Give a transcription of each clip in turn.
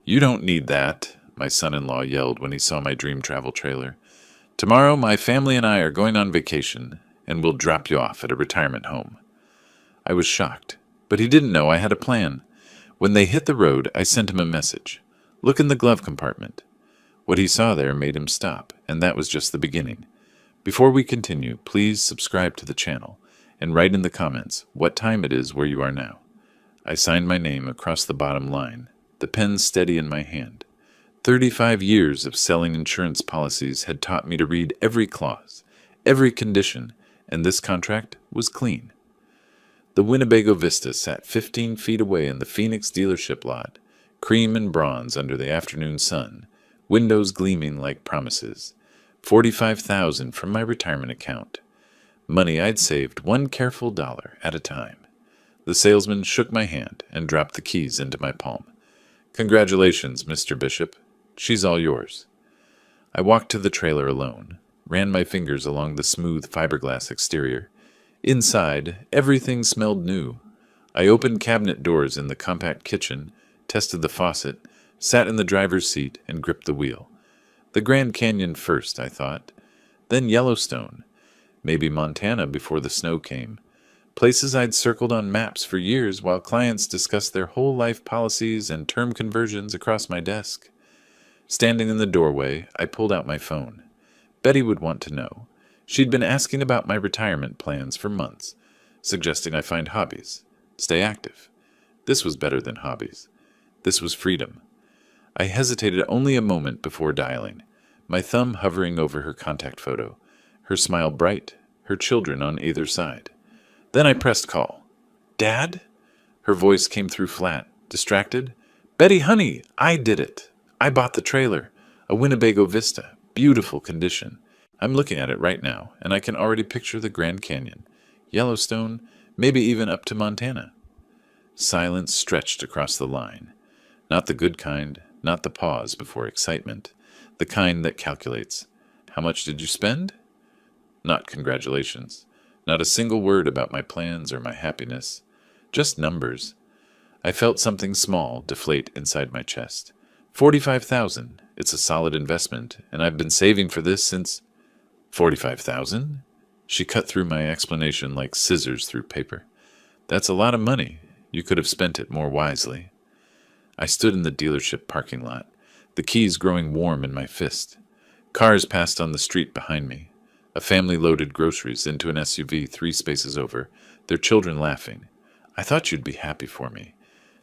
"You don't need that," my son-in-law yelled when he saw my dream travel trailer. "Tomorrow my family and I are going on vacation, and we'll drop you off at a retirement home." I was shocked, but he didn't know I had a plan. When they hit the road, I sent him a message. "Look in the glove compartment." What he saw there made him stop, and that was just the beginning. Before we continue, please subscribe to the channel and write in the comments what time it is where you are now. I signed my name across the bottom line, the pen steady in my hand. 35 years of selling insurance policies had taught me to read every clause, every condition, and this contract was clean. The Winnebago Vista sat 15 feet away in the Phoenix dealership lot, cream and bronze under the afternoon sun, windows gleaming like promises. $45,000 from my retirement account. Money I'd saved one careful dollar at a time. The salesman shook my hand and dropped the keys into my palm. "Congratulations, Mr. Bishop. She's all yours." I walked to the trailer alone, ran my fingers along the smooth fiberglass exterior. Inside, everything smelled new. I opened cabinet doors in the compact kitchen, tested the faucet, sat in the driver's seat, and gripped the wheel. The Grand Canyon first, I thought. Then Yellowstone. Maybe Montana before the snow came. Places I'd circled on maps for years while clients discussed their whole life policies and term conversions across my desk. Standing in the doorway, I pulled out my phone. Betty would want to know. She'd been asking about my retirement plans for months, suggesting I find hobbies, stay active. This was better than hobbies. This was freedom. I hesitated only a moment before dialing, my thumb hovering over her contact photo, her smile bright, her children on either side. Then I pressed call. "Dad?" Her voice came through flat, distracted. "Betty, honey, I did it. I bought the trailer, a Winnebago Vista, beautiful condition. I'm looking at it right now, and I can already picture the Grand Canyon, Yellowstone, maybe even up to Montana." Silence stretched across the line. Not the good kind, not the pause before excitement, the kind that calculates. "How much did you spend?" Not congratulations. Not a single word about my plans or my happiness. Just numbers. I felt something small deflate inside my chest. 45,000. It's a solid investment, and I've been saving for this since... 45,000? She cut through my explanation like scissors through paper. "That's a lot of money. You could have spent it more wisely." I stood in the dealership parking lot, the keys growing warm in my fist. Cars passed on the street behind me. A family loaded groceries into an SUV 3 spaces over, their children laughing. "I thought you'd be happy for me.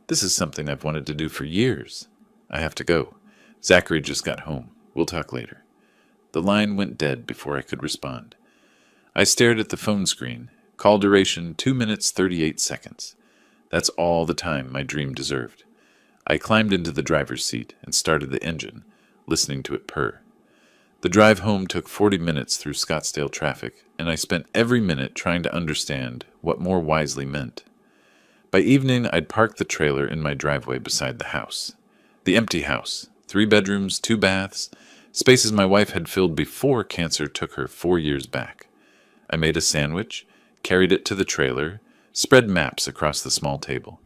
This is something I've wanted to do for years." "I have to go. Zachary just got home. We'll talk later." The line went dead before I could respond. I stared at the phone screen. Call duration 2 minutes 38 seconds. That's all the time my dream deserved. I climbed into the driver's seat and started the engine, listening to it purr. The drive home took 40 minutes through Scottsdale traffic, and I spent every minute trying to understand what more wisely meant. By evening, I'd parked the trailer in my driveway beside the house. The empty house, 3 bedrooms, 2 baths, spaces my wife had filled before cancer took her 4 years back. I made a sandwich, carried it to the trailer, spread maps across the small table.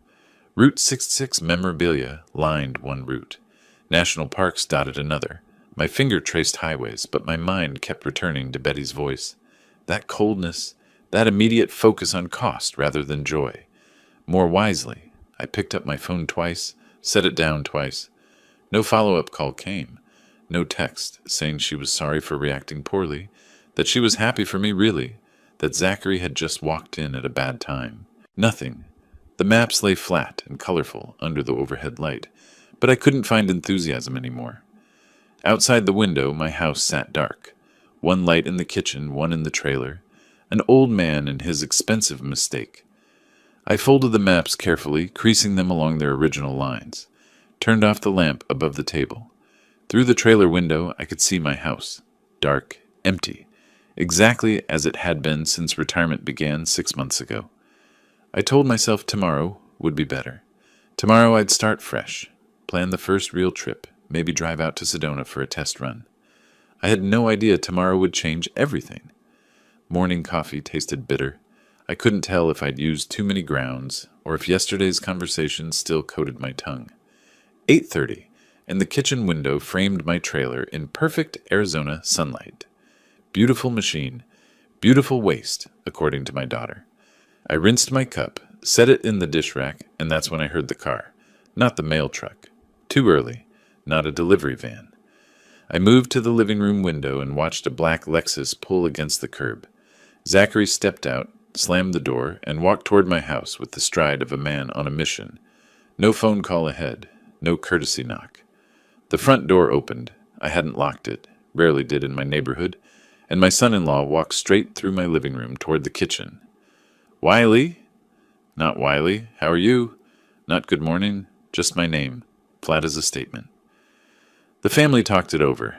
Route 66 memorabilia lined one route. National parks dotted another. My finger traced highways, but my mind kept returning to Betty's voice. That coldness, that immediate focus on cost rather than joy. More wisely, I picked up my phone twice, set it down twice. No follow-up call came. No text saying she was sorry for reacting poorly, that she was happy for me really, that Zachary had just walked in at a bad time. Nothing. The maps lay flat and colorful under the overhead light, but I couldn't find enthusiasm anymore. Outside the window, my house sat dark. One light in the kitchen, one in the trailer. An old man and his expensive mistake. I folded the maps carefully, creasing them along their original lines. Turned off the lamp above the table. Through the trailer window, I could see my house. Dark, empty. Exactly as it had been since retirement began 6 months ago. I told myself tomorrow would be better. Tomorrow I'd start fresh, plan the first real trip, maybe drive out to Sedona for a test run. I had no idea tomorrow would change everything. Morning coffee tasted bitter. I couldn't tell if I'd used too many grounds or if yesterday's conversation still coated my tongue. 8:30. and the kitchen window framed my trailer in perfect Arizona sunlight. Beautiful machine, beautiful waste, according to my daughter. I rinsed my cup, set it in the dish rack, and that's when I heard the car. Not the mail truck. Too early. Not a delivery van. I moved to the living room window and watched a black Lexus pull against the curb. Zachary stepped out, slammed the door, and walked toward my house with the stride of a man on a mission. No phone call ahead. No courtesy knock. The front door opened. I hadn't locked it. Rarely did in my neighborhood. And my son-in-law walked straight through my living room toward the kitchen. Wiley? Not Wiley. How are you? Not good morning. Just my name. Flat as a statement. The family talked it over.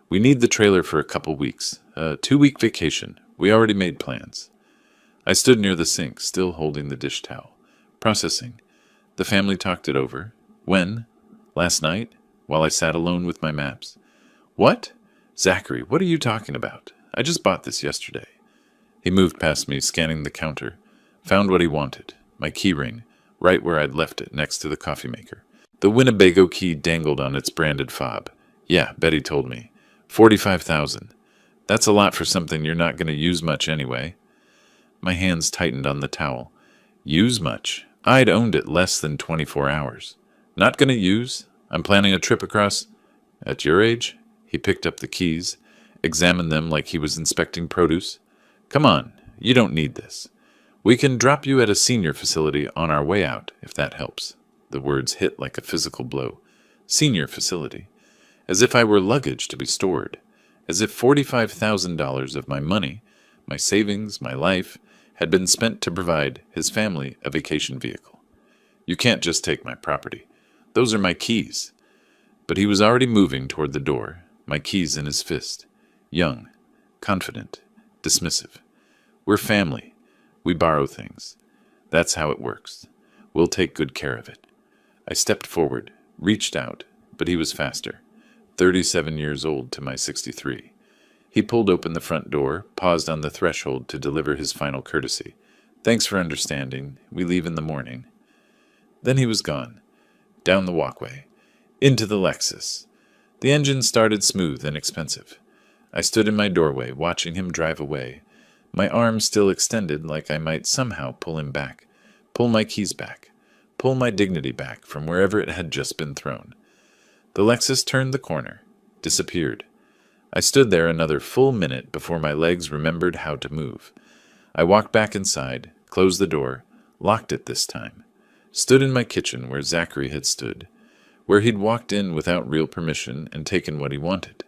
We need the trailer for a couple weeks. A 2-week vacation. We already made plans. I stood near the sink, still holding the dish towel. Processing. The family talked it over. When? Last night? While I sat alone with my maps. What? Zachary, what are you talking about? I just bought this yesterday. He moved past me, scanning the counter. Found what he wanted. My key ring, right where I'd left it, next to the coffee maker. The Winnebago key dangled on its branded fob. Yeah, Betty told me. $45,000. That's a lot for something you're not going to use much anyway. My hands tightened on the towel. Use much? I'd owned it less than 24 hours. Not going to use? I'm planning a trip across... At your age? He picked up the keys, examined them like he was inspecting produce. Come on, you don't need this. We can drop you at a senior facility on our way out, if that helps. The words hit like a physical blow. Senior facility. As if I were luggage to be stored. As if $45,000 of my money, my savings, my life, had been spent to provide his family a vacation vehicle. You can't just take my property. Those are my keys. But he was already moving toward the door, my keys in his fist. Young, confident, dismissive. We're family. We borrow things. That's how it works. We'll take good care of it. I stepped forward, reached out, but he was faster. 37 years old to my 63. He pulled open the front door, paused on the threshold to deliver his final courtesy. Thanks for understanding. We leave in the morning. Then he was gone. Down the walkway. Into the Lexus. The engine started smooth and expensive. I stood in my doorway, watching him drive away. My arm still extended like I might somehow pull him back, pull my keys back, pull my dignity back from wherever it had just been thrown. The Lexus turned the corner, disappeared. I stood there another full minute before my legs remembered how to move. I walked back inside, closed the door, locked it this time, stood in my kitchen where Zachary had stood, where he'd walked in without real permission and taken what he wanted.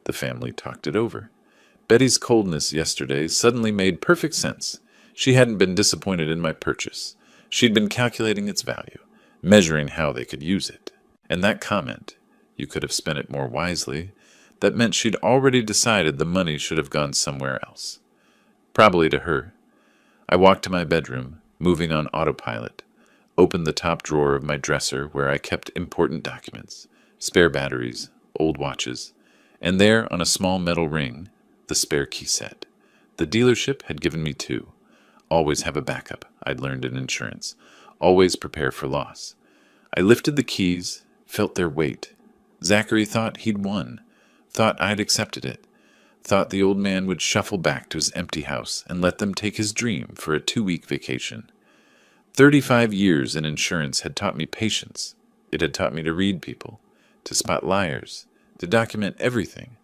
The family talked it over. Betty's coldness yesterday suddenly made perfect sense. She hadn't been disappointed in my purchase. She'd been calculating its value, measuring how they could use it. And that comment, you could have spent it more wisely, that meant she'd already decided the money should have gone somewhere else. Probably to her. I walked to my bedroom, moving on autopilot, opened the top drawer of my dresser where I kept important documents, spare batteries, old watches, and there on a small metal ring, the spare key set. The dealership had given me 2. Always have a backup, I'd learned in insurance. Always prepare for loss. I lifted the keys, felt their weight. Zachary thought he'd won, thought I'd accepted it, thought the old man would shuffle back to his empty house and let them take his dream for a 2-week vacation. 35 years in insurance had taught me patience. It had taught me to read people, to spot liars, to document everything.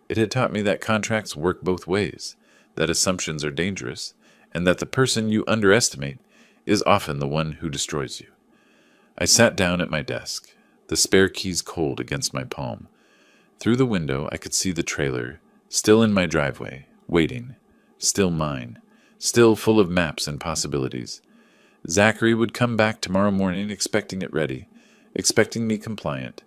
It had taught me that contracts work both ways, that assumptions are dangerous, and that the person you underestimate is often the one who destroys you. I sat down at my desk, the spare keys cold against my palm. Through the window I could see the trailer, still in my driveway, waiting, still mine, still full of maps and possibilities. Zachary would come back tomorrow morning expecting it ready, expecting me compliant.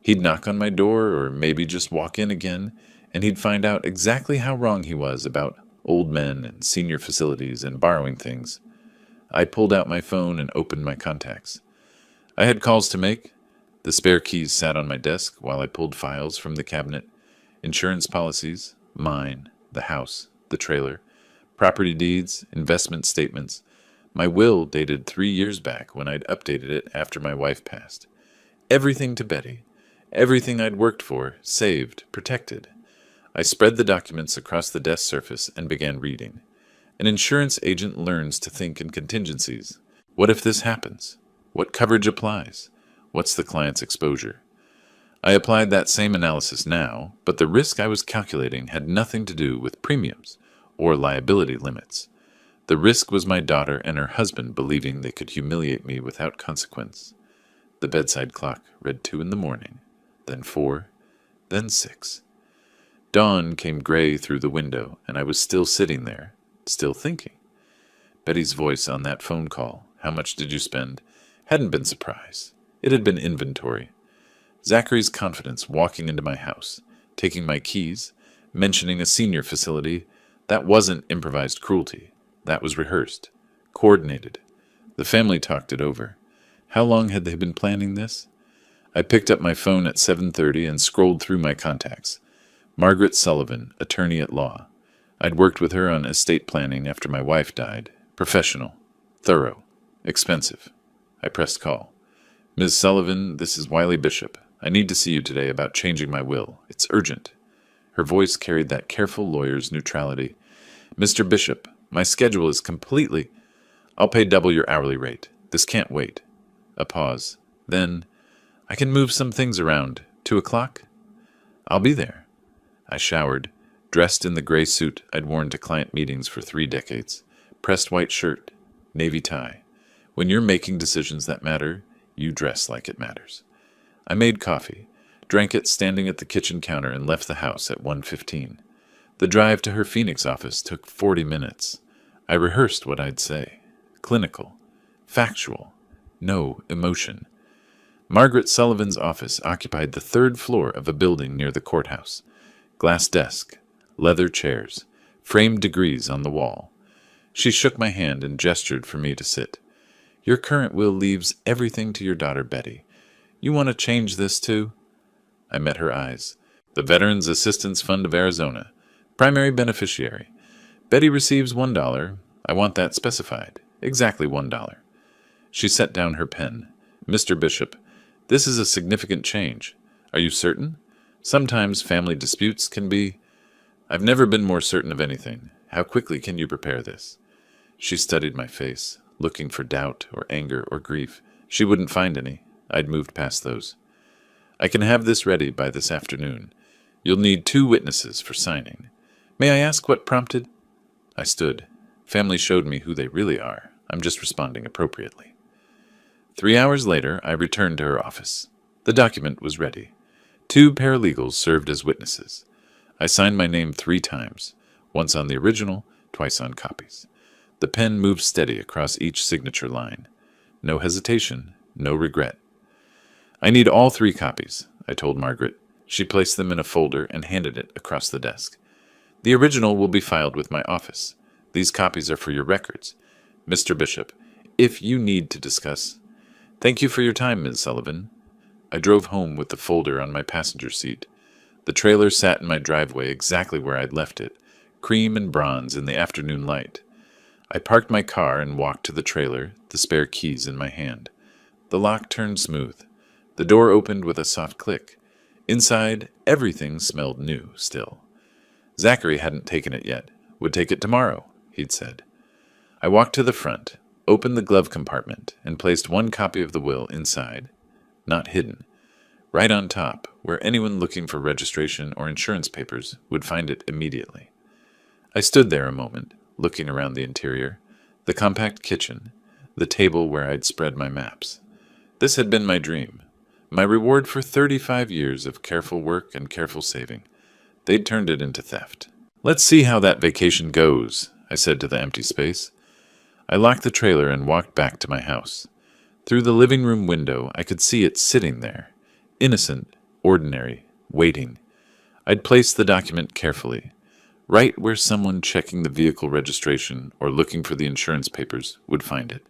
He'd knock on my door or maybe just walk in again, and he'd find out exactly how wrong he was about old men and senior facilities and borrowing things. I pulled out my phone and opened my contacts. I had calls to make. The spare keys sat on my desk while I pulled files from the cabinet. Insurance policies, mine, the house, the trailer, property deeds, investment statements. My will dated 3 years back when I'd updated it after my wife passed. Everything to Betty. Everything I'd worked for, saved, protected. I spread the documents across the desk surface and began reading. An insurance agent learns to think in contingencies. What if this happens? What coverage applies? What's the client's exposure? I applied that same analysis now, but the risk I was calculating had nothing to do with premiums or liability limits. The risk was my daughter and her husband believing they could humiliate me without consequence. The bedside clock read 2 in the morning, then 4, then 6. Dawn came gray through the window, and I was still sitting there, still thinking. Betty's voice on that phone call, "How much did you spend?" hadn't been surprise. It had been inventory. Zachary's confidence walking into my house, taking my keys, mentioning a senior facility, that wasn't improvised cruelty. That was rehearsed, coordinated. The family talked it over. How long had they been planning this? I picked up my phone at 7:30 and scrolled through my contacts. Margaret Sullivan, attorney at law. I'd worked with her on estate planning after my wife died. Professional, thorough, expensive. I pressed call. "Ms. Sullivan, this is Wiley Bishop. I need to see you today about changing my will. It's urgent." Her voice carried that careful lawyer's neutrality. "Mr. Bishop, my schedule is completely—" "I'll pay double your hourly rate. This can't wait." A pause. Then, "I can move some things around. 2 o'clock?" "I'll be there." I showered, dressed in the gray suit I'd worn to client meetings for 3 decades, pressed white shirt, navy tie. When you're making decisions that matter, you dress like it matters. I made coffee, drank it standing at the kitchen counter, and left the house at 1:15. The drive to her Phoenix office took 40 minutes. I rehearsed what I'd say. Clinical. Factual. No emotion. Margaret Sullivan's office occupied the 3rd floor of a building near the courthouse. Glass desk, leather chairs, framed degrees on the wall. She shook my hand and gestured for me to sit. "Your current will leaves everything to your daughter Betty. You want to change this too?" I met her eyes. "The Veterans Assistance Fund of Arizona. Primary beneficiary. Betty receives $1. I want that specified. Exactly $1. She set down her pen. "Mr. Bishop, this is a significant change. Are you certain? Sometimes family disputes can be—" "I've never been more certain of anything. How quickly can you prepare this?" She studied my face, looking for doubt or anger or grief. She wouldn't find any. I'd moved past those. "I can have this ready by this afternoon. You'll need 2 witnesses for signing. May I ask what prompted—" I stood. Family showed me who they really are. I'm just responding appropriately. 3 hours later, I returned to her office. The document was ready. 2 paralegals served as witnesses. I signed my name 3 times, once on the original, twice on copies. The pen moved steady across each signature line. No hesitation, no regret. "I need all 3 copies," I told Margaret. She placed them in a folder and handed it across the desk. "The original will be filed with my office. These copies are for your records. Mr. Bishop, if you need to discuss—" "Thank you for your time, Ms. Sullivan." I drove home with the folder on my passenger seat. The trailer sat in my driveway exactly where I'd left it, cream and bronze in the afternoon light. I parked my car and walked to the trailer, the spare keys in my hand. The lock turned smooth. The door opened with a soft click. Inside, everything smelled new still. Zachary hadn't taken it yet. Would take it tomorrow, he'd said. I walked to the front, opened the glove compartment, and placed 1 copy of the will inside. Not hidden. Right on top, where anyone looking for registration or insurance papers would find it immediately. I stood there a moment, looking around the interior, the compact kitchen, the table where I'd spread my maps. This had been my dream, my reward for 35 years of careful work and careful saving. They'd turned it into theft. "Let's see how that vacation goes," I said to the empty space. I locked the trailer and walked back to my house. Through the living room window, I could see it sitting there, innocent, ordinary, waiting. I'd placed the document carefully, right where someone checking the vehicle registration or looking for the insurance papers would find it.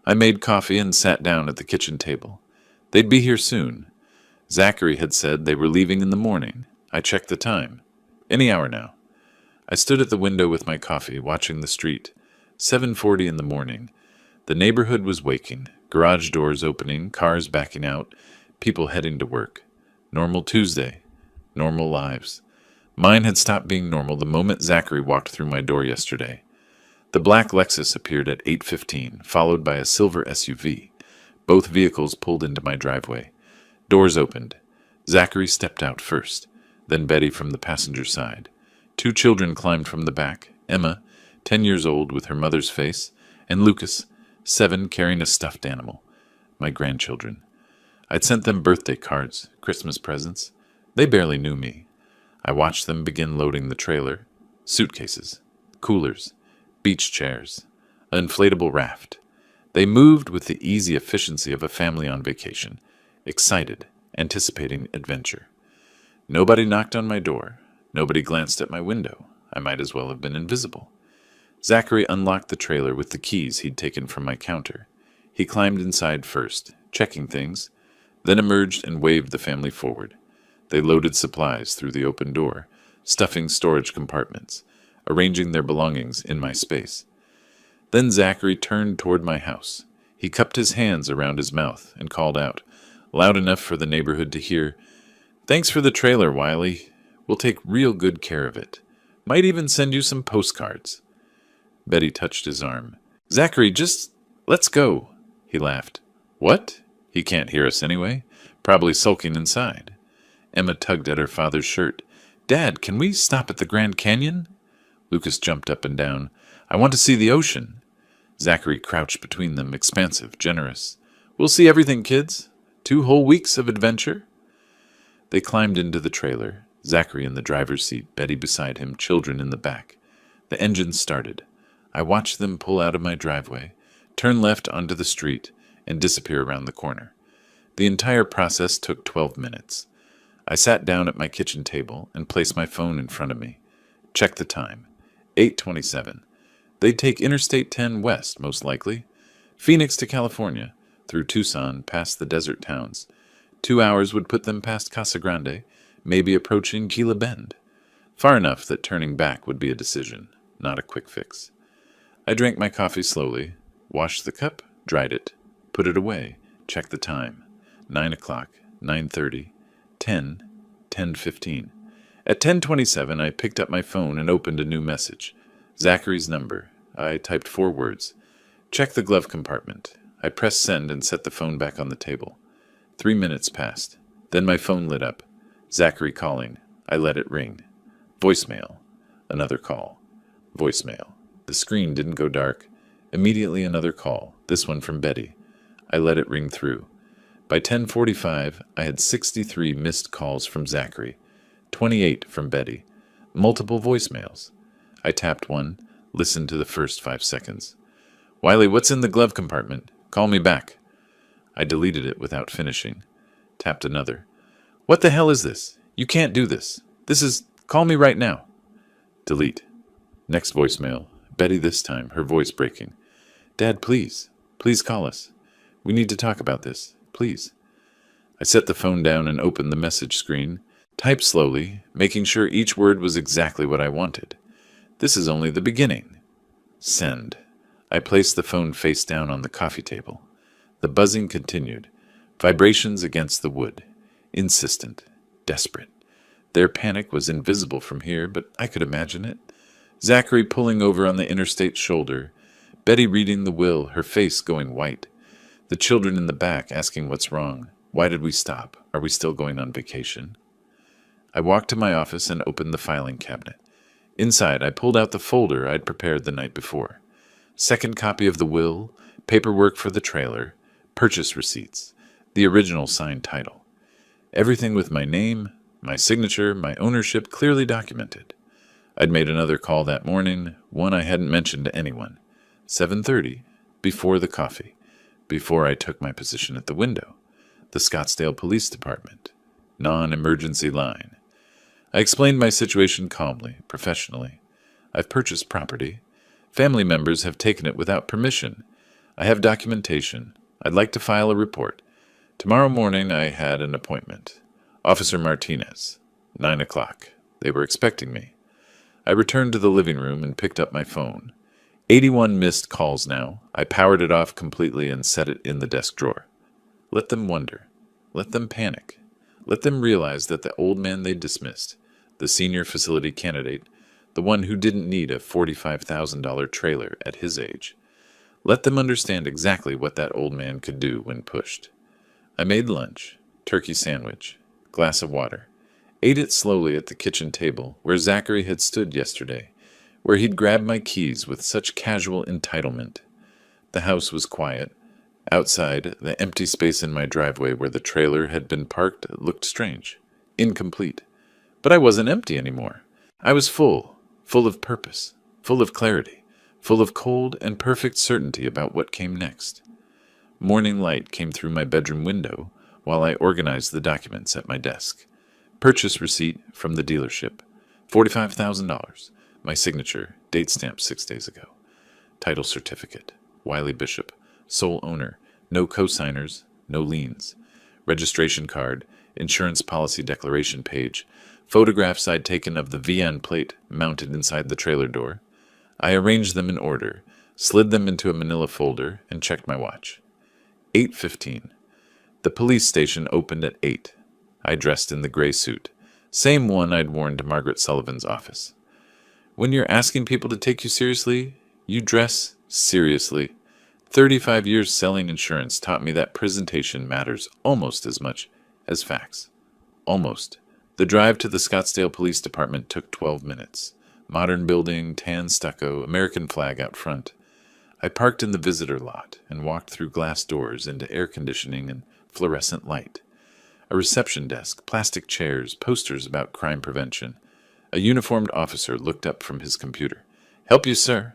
I made coffee and sat down at the kitchen table. They'd be here soon. Zachary had said they were leaving in the morning. I checked the time. Any hour now. I stood at the window with my coffee, watching the street. 7:40 in the morning. The neighborhood was waking, garage doors opening, cars backing out, people heading to work. Normal Tuesday. Normal lives. Mine had stopped being normal the moment Zachary walked through my door yesterday. The black Lexus appeared at 8:15, followed by a silver SUV. Both vehicles pulled into my driveway. Doors opened. Zachary stepped out first, then Betty from the passenger side. Two children climbed from the back, Emma, 10 years old with her mother's face, and Lucas, 7, carrying a stuffed animal. My grandchildren. I'd sent them birthday cards, Christmas presents. They barely knew me. I watched them begin loading the trailer. Suitcases, coolers, beach chairs, an inflatable raft. They moved with the easy efficiency of a family on vacation, excited, anticipating adventure. Nobody knocked on my door. Nobody glanced at my window. I might as well have been invisible. Zachary unlocked the trailer with the keys he'd taken from my counter. He climbed inside first, checking things, then emerged and waved the family forward. They loaded supplies through the open door, stuffing storage compartments, arranging their belongings in my space. Then Zachary turned toward my house. He cupped his hands around his mouth and called out, loud enough for the neighborhood to hear, "Thanks for the trailer, Wiley. We'll take real good care of it. Might even send you some postcards." Betty touched his arm. "Zachary, just let's go." He laughed. "What? He can't hear us anyway. Probably sulking inside." Emma tugged at her father's shirt. "Dad, can we stop at the Grand Canyon?" Lucas jumped up and down. "I want to see the ocean." Zachary crouched between them, expansive, generous. "We'll see everything, kids. 2 whole weeks of adventure." They climbed into the trailer, Zachary in the driver's seat, Betty beside him, children in the back. The engine started. I watched them pull out of my driveway, turn left onto the street, and disappear around the corner. The entire process took 12 minutes. I sat down at my kitchen table and placed my phone in front of me. Checked the time. 8:27. They'd take Interstate 10 west, most likely. Phoenix to California, through Tucson, past the desert towns. 2 hours would put them past Casa Grande, maybe approaching Gila Bend. Far enough that turning back would be a decision, not a quick fix. I drank my coffee slowly, washed the cup, dried it, put it away, checked the time. 9 o'clock, 9:30, 10, 10:15. At 10:27, I picked up my phone and opened a new message. Zachary's number. I typed 4 words. Check the glove compartment. I pressed send and set the phone back on the table. 3 minutes passed. Then my phone lit up. Zachary calling. I let it ring. Voicemail. Another call. Voicemail. The screen didn't go dark. Immediately another call, this one from Betty. I let it ring through. By 10:45, I had 63 missed calls from Zachary, 28 from Betty, multiple voicemails. I tapped one, listened to the first 5 seconds. "Wiley, what's in the glove compartment? Call me back." I deleted it without finishing. Tapped another. "What the hell is this? You can't do this. Call me right now." Delete. Next voicemail. Betty this time, her voice breaking. "Dad, please. Please call us. We need to talk about this. Please." I set the phone down and opened the message screen. Typed slowly, making sure each word was exactly what I wanted. This is only the beginning. Send. I placed the phone face down on the coffee table. The buzzing continued. Vibrations against the wood. Insistent. Desperate. Their panic was invisible from here, but I could imagine it. Zachary pulling over on the interstate's shoulder. Betty reading the will, her face going white. The children in the back asking what's wrong. Why did we stop? Are we still going on vacation? I walked to my office and opened the filing cabinet. Inside, I pulled out the folder I'd prepared the night before. Second copy of the will, paperwork for the trailer, purchase receipts, the original signed title. Everything with my name, my signature, my ownership clearly documented. I'd made another call that morning, one I hadn't mentioned to anyone. 7:30, before the coffee, before I took my position at the window. The Scottsdale Police Department. Non-emergency line. I explained my situation calmly, professionally. I've purchased property. Family members have taken it without permission. I have documentation. I'd like to file a report. Tomorrow morning I had an appointment. Officer Martinez. 9 o'clock. They were expecting me. I returned to the living room and picked up my phone. 81 missed calls now. I powered it off completely and set it in the desk drawer. Let them wonder. Let them panic. Let them realize that the old man they dismissed, the senior facility candidate, the one who didn't need a $45,000 trailer at his age, let them understand exactly what that old man could do when pushed. I made lunch, turkey sandwich, glass of water, ate it slowly at the kitchen table where Zachary had stood yesterday, where he'd grabbed my keys with such casual entitlement. The house was quiet. Outside, the empty space in my driveway where the trailer had been parked looked strange, incomplete. But I wasn't empty anymore. I was full of purpose, full of clarity, full of cold and perfect certainty about what came next. Morning light came through my bedroom window while I organized the documents at my desk. Purchase receipt from the dealership, $45,000. My signature, date stamped 6 days ago. Title certificate, Wiley Bishop, sole owner, no co-signers, no liens. Registration card, insurance policy declaration page, photographs I'd taken of the VN plate mounted inside the trailer door. I arranged them in order, slid them into a manila folder, and checked my watch. 8:15. The police station opened at 8. I dressed in the gray suit, same one I'd worn to Margaret Sullivan's office. When you're asking people to take you seriously, you dress seriously. 35 years selling insurance taught me that presentation matters almost as much as facts. Almost. The drive to the Scottsdale Police Department took 12 minutes. Modern building, tan stucco, American flag out front. I parked in the visitor lot and walked through glass doors into air conditioning and fluorescent light. A reception desk, plastic chairs, posters about crime prevention. A uniformed officer looked up from his computer. "Help you, sir."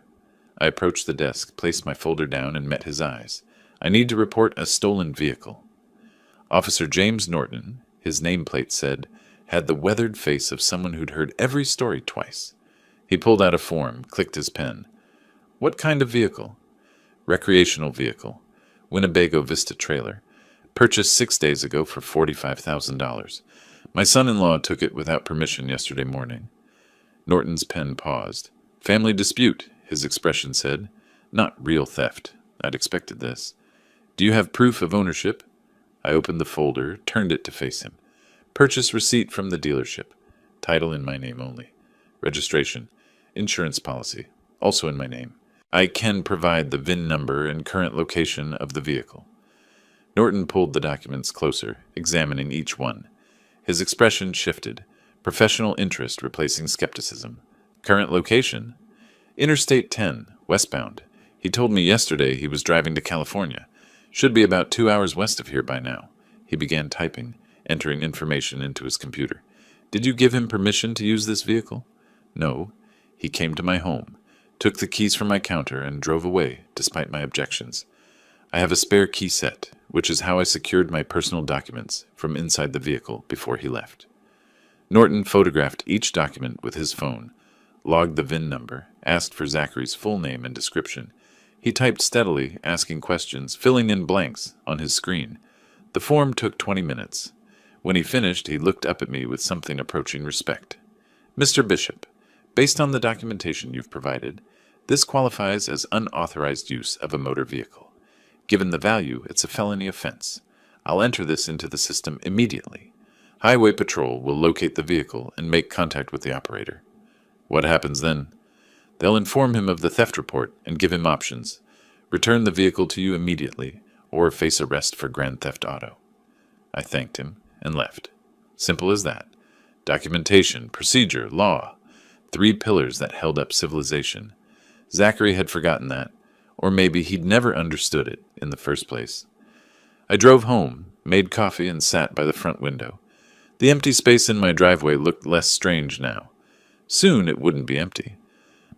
I approached the desk, placed my folder down, and met his eyes. "I need to report a stolen vehicle." Officer James Norton, his nameplate said, had the weathered face of someone who'd heard every story twice. He pulled out a form, clicked his pen. "What kind of vehicle?" "Recreational vehicle. Winnebago Vista trailer. Purchased 6 days ago for $45,000. My son-in-law took it without permission yesterday morning." Norton's pen paused. "Family dispute," his expression said. "Not real theft. I'd expected this. Do you have proof of ownership?" I opened the folder, turned it to face him. "Purchase receipt from the dealership. Title in my name only. Registration. Insurance policy. Also in my name. I can provide the VIN number and current location of the vehicle." Norton pulled the documents closer, examining each one. His expression shifted, professional interest replacing skepticism. "Current location? Interstate 10, westbound. He told me yesterday he was driving to California. Should be about 2 hours west of here by now." He began typing, entering information into his computer. "Did you give him permission to use this vehicle?" "No. He came to my home, took the keys from my counter, and drove away, despite my objections. I have a spare key set, which is how I secured my personal documents from inside the vehicle before he left." Norton photographed each document with his phone, logged the VIN number, asked for Zachary's full name and description. He typed steadily, asking questions, filling in blanks on his screen. The form took 20 minutes. When he finished, he looked up at me with something approaching respect. "Mr. Bishop, based on the documentation you've provided, this qualifies as unauthorized use of a motor vehicle. Given the value, it's a felony offense. I'll enter this into the system immediately. Highway Patrol will locate the vehicle and make contact with the operator." "What happens then?" "They'll inform him of the theft report and give him options. Return the vehicle to you immediately, or face arrest for grand theft auto." I thanked him and left. Simple as that. Documentation, procedure, law. 3 pillars that held up civilization. Zachary had forgotten that, or maybe he'd never understood it in the first place. I drove home, made coffee, and sat by the front window. The empty space in my driveway looked less strange now. Soon it wouldn't be empty.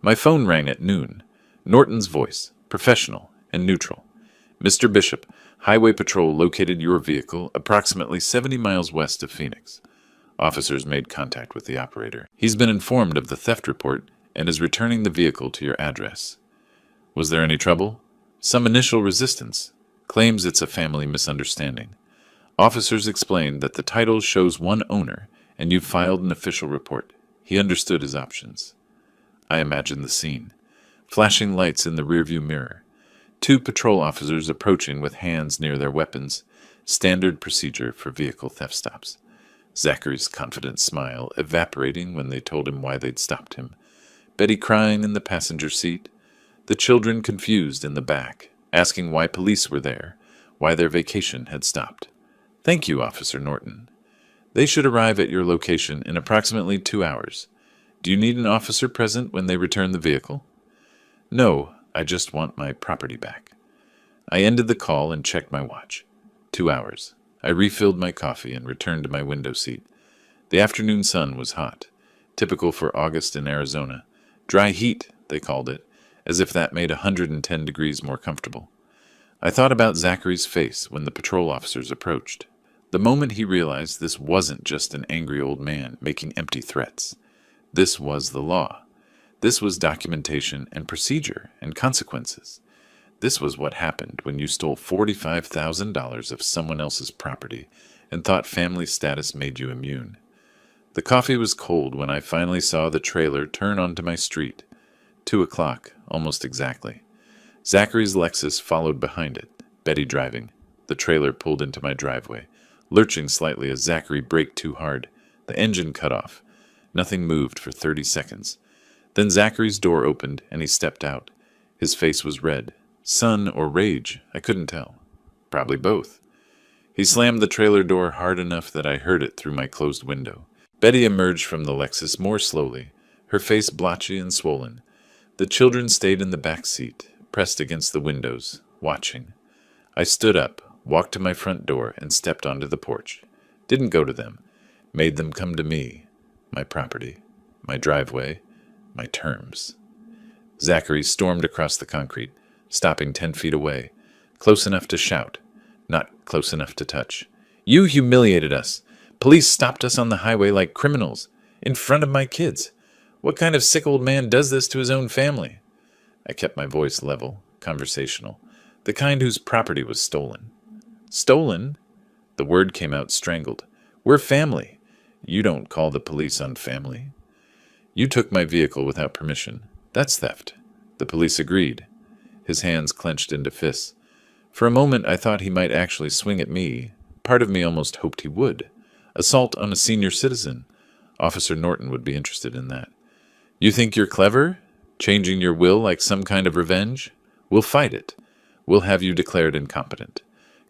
My phone rang at noon. Norton's voice, professional and neutral. "Mr. Bishop, Highway Patrol located your vehicle approximately 70 miles west of Phoenix. Officers made contact with the operator. He's been informed of the theft report and is returning the vehicle to your address." "Was there any trouble?" "Some initial resistance. Claims it's a family misunderstanding. Officers explained that the title shows one owner, and you've filed an official report. He understood his options." I imagined the scene. Flashing lights in the rearview mirror. 2 patrol officers approaching with hands near their weapons. Standard procedure for vehicle theft stops. Zachary's confident smile evaporating when they told him why they'd stopped him. Betty crying in the passenger seat. The children confused in the back, asking why police were there, why their vacation had stopped. Thank you, Officer Norton. They should arrive at your location in approximately 2 hours. Do you need an officer present when they return the vehicle? No, I just want my property back. I ended the call and checked my watch. 2 hours. I refilled my coffee and returned to my window seat. The afternoon sun was hot, typical for August in Arizona. Dry heat, they called it, as if that made 110 degrees more comfortable. I thought about Zachary's face when the patrol officers approached. The moment he realized this wasn't just an angry old man making empty threats. This was the law. This was documentation and procedure and consequences. This was what happened when you stole $45,000 of someone else's property and thought family status made you immune. The coffee was cold when I finally saw the trailer turn onto my street. 2 o'clock, almost exactly. Zachary's Lexus followed behind it, Betty driving. The trailer pulled into my driveway, lurching slightly as Zachary braked too hard. The engine cut off. Nothing moved for 30 seconds. Then Zachary's door opened and he stepped out. His face was red. Sun or rage, I couldn't tell. Probably both. He slammed the trailer door hard enough that I heard it through my closed window. Betty emerged from the Lexus more slowly, her face blotchy and swollen. The children stayed in the back seat, pressed against the windows, watching. I stood up, walked to my front door, and stepped onto the porch. Didn't go to them. Made them come to me. My property. My driveway. My terms. Zachary stormed across the concrete, stopping 10 feet away, close enough to shout, not close enough to touch. You humiliated us. Police stopped us on the highway like criminals, in front of my kids. What kind of sick old man does this to his own family? I kept my voice level, conversational, the kind whose property was stolen. Stolen? The word came out strangled. We're family. You don't call the police on family. You took my vehicle without permission. That's theft. The police agreed. His hands clenched into fists. For a moment I thought he might actually swing at me. Part of me almost hoped he would. Assault on a senior citizen. Officer Norton would be interested in that. You think you're clever? Changing your will like some kind of revenge? We'll fight it. We'll have you declared incompetent.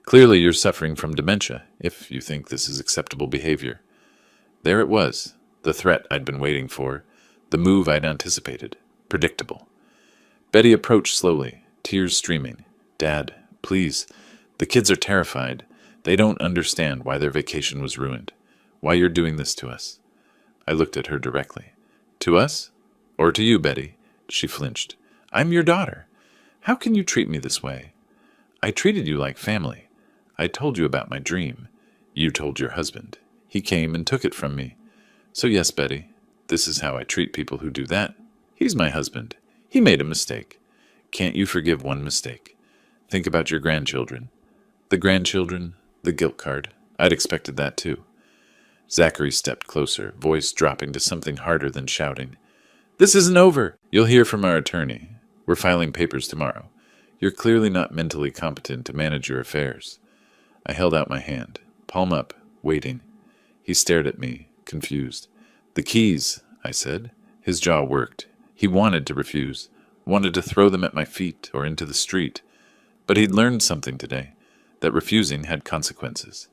Clearly you're suffering from dementia, if you think this is acceptable behavior. There it was, the threat I'd been waiting for, the move I'd anticipated, predictable. Betty approached slowly, tears streaming. Dad, please. The kids are terrified. They don't understand why their vacation was ruined, why you're doing this to us. I looked at her directly. To us? Or to you, Betty? She flinched. I'm your daughter. How can you treat me this way? I treated you like family. I told you about my dream. You told your husband. He came and took it from me. So yes, Betty, this is how I treat people who do that. He's my husband. He made a mistake. Can't you forgive one mistake? Think about your grandchildren. The grandchildren, the guilt card. I'd expected that too. Zachary stepped closer, voice dropping to something harder than shouting. This isn't over. You'll hear from our attorney. We're filing papers tomorrow. You're clearly not mentally competent to manage your affairs. I held out my hand, palm up, waiting. He stared at me, confused. The keys, I said. His jaw worked. He wanted to refuse, wanted to throw them at my feet or into the street. But he'd learned something today, that refusing had consequences.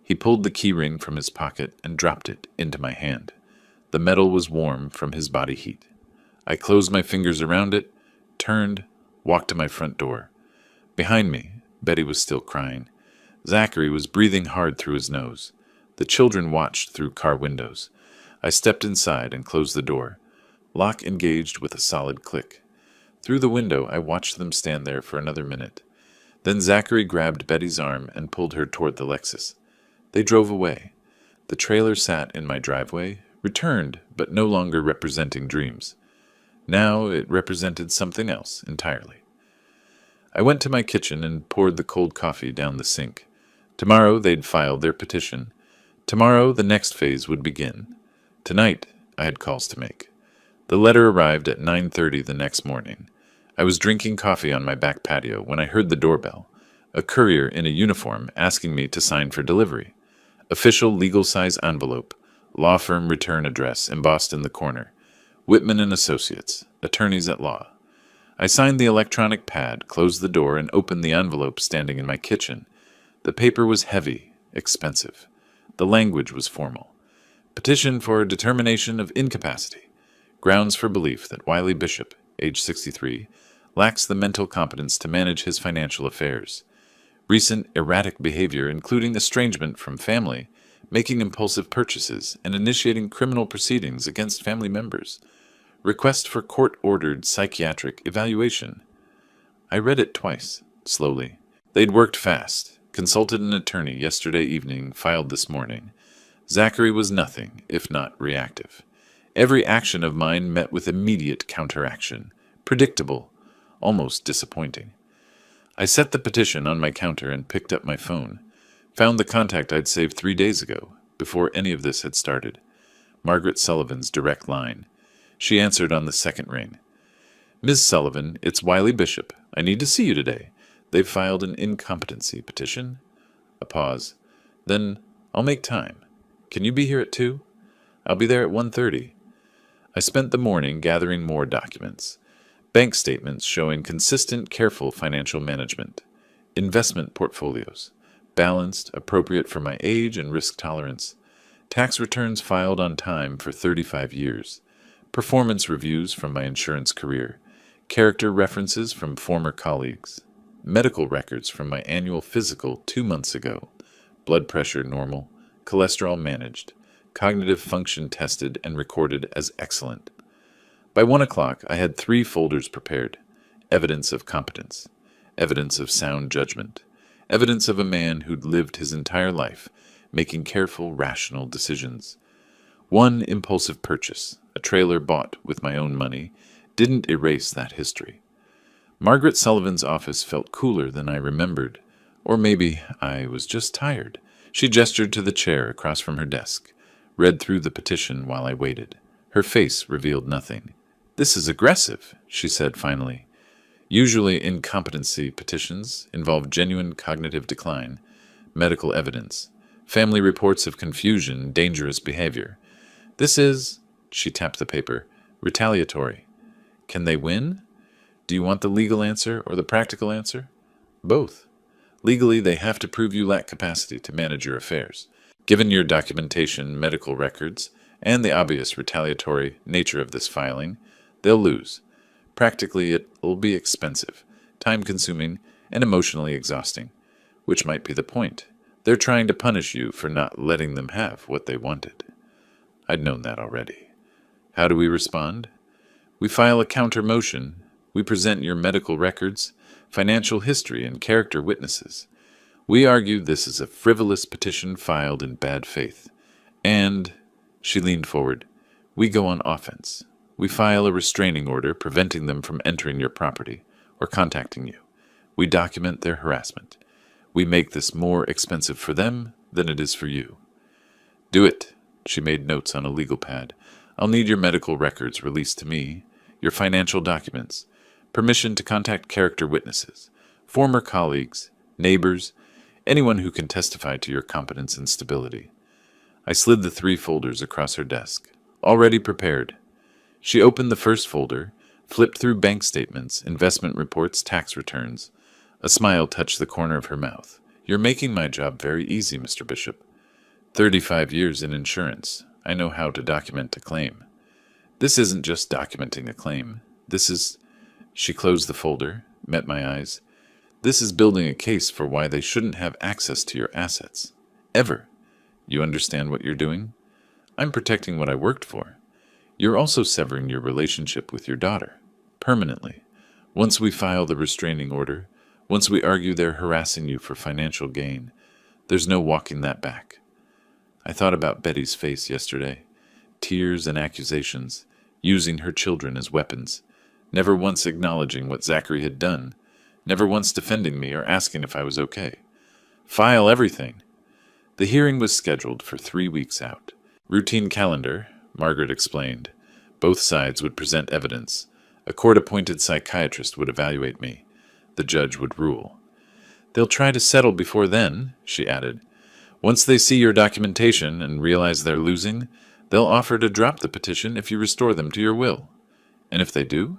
He pulled the key ring from his pocket and dropped it into my hand. The metal was warm from his body heat. I closed my fingers around it, turned, walked to my front door. Behind me, Betty was still crying. Zachary was breathing hard through his nose. The children watched through car windows. I stepped inside and closed the door. Lock engaged with a solid click. Through the window, I watched them stand there for another minute. Then Zachary grabbed Betty's arm and pulled her toward the Lexus. They drove away. The trailer sat in my driveway, returned, but no longer representing dreams. Now it represented something else entirely. I went to my kitchen and poured the cold coffee down the sink. Tomorrow they'd filed their petition. Tomorrow the next phase would begin. Tonight I had calls to make. The letter arrived at 9:30 the next morning. I was drinking coffee on my back patio when I heard the doorbell, a courier in a uniform asking me to sign for delivery. Official legal-size envelope. Law firm return address embossed in the corner. Whitman and Associates, attorneys at law. I signed the electronic pad, closed the door, and opened the envelope standing in my kitchen. The paper was heavy, expensive. The language was formal. Petition for determination of incapacity. Grounds for belief that Wiley Bishop, age 63, lacks the mental competence to manage his financial affairs. Recent erratic behavior, including estrangement from family, making impulsive purchases, and initiating criminal proceedings against family members. Request for court-ordered psychiatric evaluation. I read it twice, slowly. They'd worked fast, consulted an attorney yesterday evening, filed this morning. Zachary was nothing, if not reactive. Every action of mine met with immediate counteraction. Predictable, almost disappointing. I set the petition on my counter and picked up my phone. Found the contact I'd saved 3 days ago, before any of this had started. Margaret Sullivan's direct line. She answered on the second ring. Ms. Sullivan, it's Wiley Bishop. I need to see you today. They've filed an incompetency petition. A pause. Then, I'll make time. Can you be here at 2? I'll be there at 1:30. I spent the morning gathering more documents. Bank statements showing consistent, careful financial management. Investment portfolios. Balanced, appropriate for my age and risk tolerance. Tax returns filed on time for 35 years. Performance reviews from my insurance career. Character references from former colleagues. Medical records from my annual physical 2 months ago. Blood pressure normal. Cholesterol managed. Cognitive function tested and recorded as excellent. By 1 o'clock, I had 3 folders prepared. Evidence of competence. Evidence of sound judgment. Evidence of a man who'd lived his entire life, making careful, rational decisions. One impulsive purchase, a trailer bought with my own money, didn't erase that history. Margaret Sullivan's office felt cooler than I remembered. Or maybe I was just tired. She gestured to the chair across from her desk, read through the petition while I waited. Her face revealed nothing. This is aggressive, she said finally. Usually incompetency petitions involve genuine cognitive decline, medical evidence, family reports of confusion, dangerous behavior. This is, she tapped the paper, retaliatory. Can they win? Do you want the legal answer or the practical answer? Both. Legally, they have to prove you lack capacity to manage your affairs. Given your documentation, medical records, and the obvious retaliatory nature of this filing, they'll lose. Practically, it'll be expensive, time-consuming, and emotionally exhausting, which might be the point. They're trying to punish you for not letting them have what they wanted. I'd known that already. How do we respond? We file a counter-motion. We present your medical records, financial history, and character witnesses. We argue this is a frivolous petition filed in bad faith. And, she leaned forward, we go on offense. We file a restraining order preventing them from entering your property or contacting you. We document their harassment. We make this more expensive for them than it is for you. Do it. She made notes on a legal pad. I'll need your medical records released to me, your financial documents, permission to contact character witnesses, former colleagues, neighbors, anyone who can testify to your competence and stability. I slid the 3 folders across her desk, already prepared. She opened the first folder, flipped through bank statements, investment reports, tax returns. A smile touched the corner of her mouth. You're making my job very easy, Mr. Bishop. 35 years in insurance. I know how to document a claim. This isn't just documenting a claim. This is... She closed the folder, met my eyes. This is building a case for why they shouldn't have access to your assets. Ever. You understand what you're doing? I'm protecting what I worked for. You're also severing your relationship with your daughter. Permanently. Once we file the restraining order, once we argue they're harassing you for financial gain, there's no walking that back. I thought about Betty's face yesterday. Tears and accusations, using her children as weapons, never once acknowledging what Zachary had done, never once defending me or asking if I was okay. File everything. The hearing was scheduled for 3 weeks out. Routine calendar, Margaret explained. Both sides would present evidence. A court-appointed psychiatrist would evaluate me. The judge would rule. They'll try to settle before then, she added. Once they see your documentation and realize they're losing, they'll offer to drop the petition if you restore them to your will. And if they do?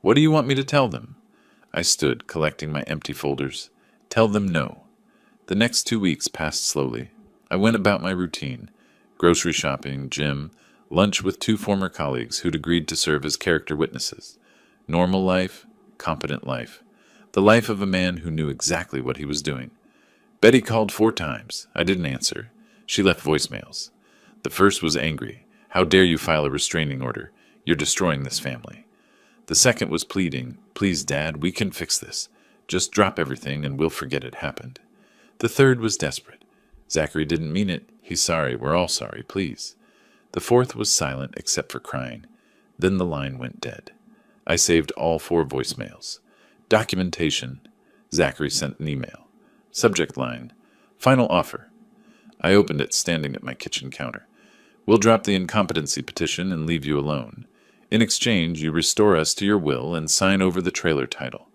What do you want me to tell them? I stood, collecting my empty folders. Tell them no. The next 2 weeks passed slowly. I went about my routine. Grocery shopping, gym, lunch with 2 former colleagues who'd agreed to serve as character witnesses. Normal life, competent life. The life of a man who knew exactly what he was doing. Betty called 4 times. I didn't answer. She left voicemails. The first was angry. How dare you file a restraining order? You're destroying this family. The second was pleading. Please, Dad, we can fix this. Just drop everything and we'll forget it happened. The third was desperate. Zachary didn't mean it. He's sorry. We're all sorry. Please. The fourth was silent except for crying. Then the line went dead. I saved all 4 voicemails. Documentation. Zachary sent an email. Subject line. Final offer. I opened it standing at my kitchen counter. We'll drop the incompetency petition and leave you alone. In exchange, you restore us to your will and sign over the trailer title.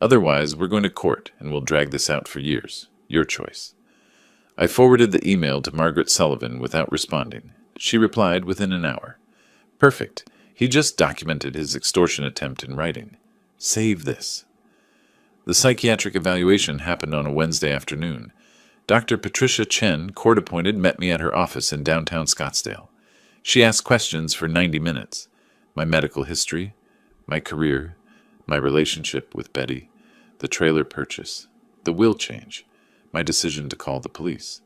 Otherwise, we're going to court and we'll drag this out for years. Your choice. I forwarded the email to Margaret Sullivan without responding. She replied within an hour. Perfect. He just documented his extortion attempt in writing. Save this. The psychiatric evaluation happened on a Wednesday afternoon. Dr. Patricia Chen, court-appointed, met me at her office in downtown Scottsdale. She asked questions for 90 minutes. My medical history, my career, my relationship with Betty, the trailer purchase, the will change, my decision to call the police.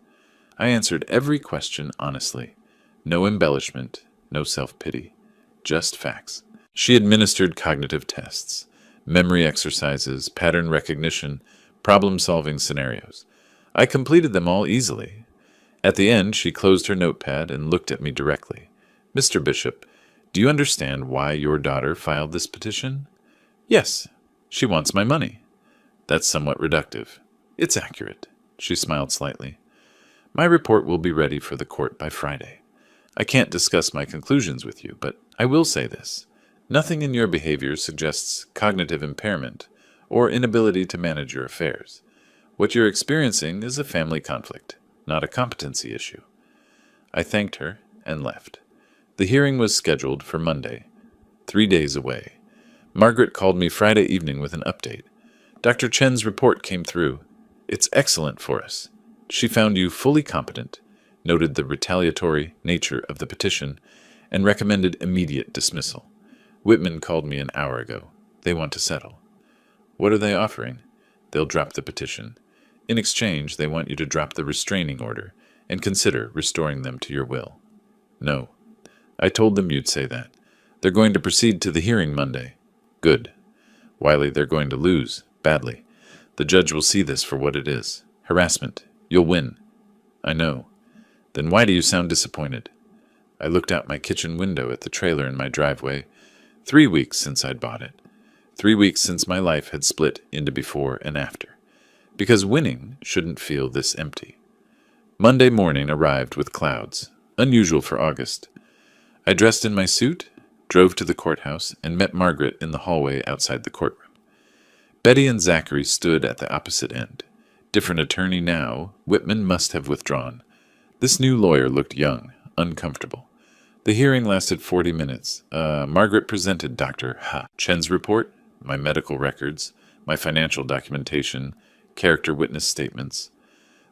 I answered every question honestly. No embellishment, no self-pity, just facts. She administered cognitive tests, memory exercises, pattern recognition, problem-solving scenarios. I completed them all easily. At the end, she closed her notepad and looked at me directly. Mr. Bishop, do you understand why your daughter filed this petition? Yes. She wants my money. That's somewhat reductive. It's accurate. She smiled slightly. My report will be ready for the court by Friday. I can't discuss my conclusions with you, but I will say this. Nothing in your behavior suggests cognitive impairment or inability to manage your affairs. What you're experiencing is a family conflict, not a competency issue. I thanked her and left. The hearing was scheduled for Monday, 3 days away. Margaret called me Friday evening with an update. Dr. Chen's report came through. It's excellent for us. She found you fully competent, noted the retaliatory nature of the petition, and recommended immediate dismissal. Whitman called me an hour ago. They want to settle. What are they offering? They'll drop the petition. In exchange, they want you to drop the restraining order and consider restoring them to your will. No. I told them you'd say that. They're going to proceed to the hearing Monday. Good. Wiley, they're going to lose, badly. The judge will see this for what it is. Harassment. You'll win. I know. Then why do you sound disappointed? I looked out my kitchen window at the trailer in my driveway. 3 weeks since I'd bought it. 3 weeks since my life had split into before and after. Because winning shouldn't feel this empty. Monday morning arrived with clouds, unusual for August. I dressed in my suit, drove to the courthouse, and met Margaret in the hallway outside the courtroom. Betty and Zachary stood at the opposite end. Different attorney now, Whitman must have withdrawn. This new lawyer looked young, uncomfortable. The hearing lasted 40 minutes. Margaret presented Dr. Chen's report, my medical records, my financial documentation, character witness statements.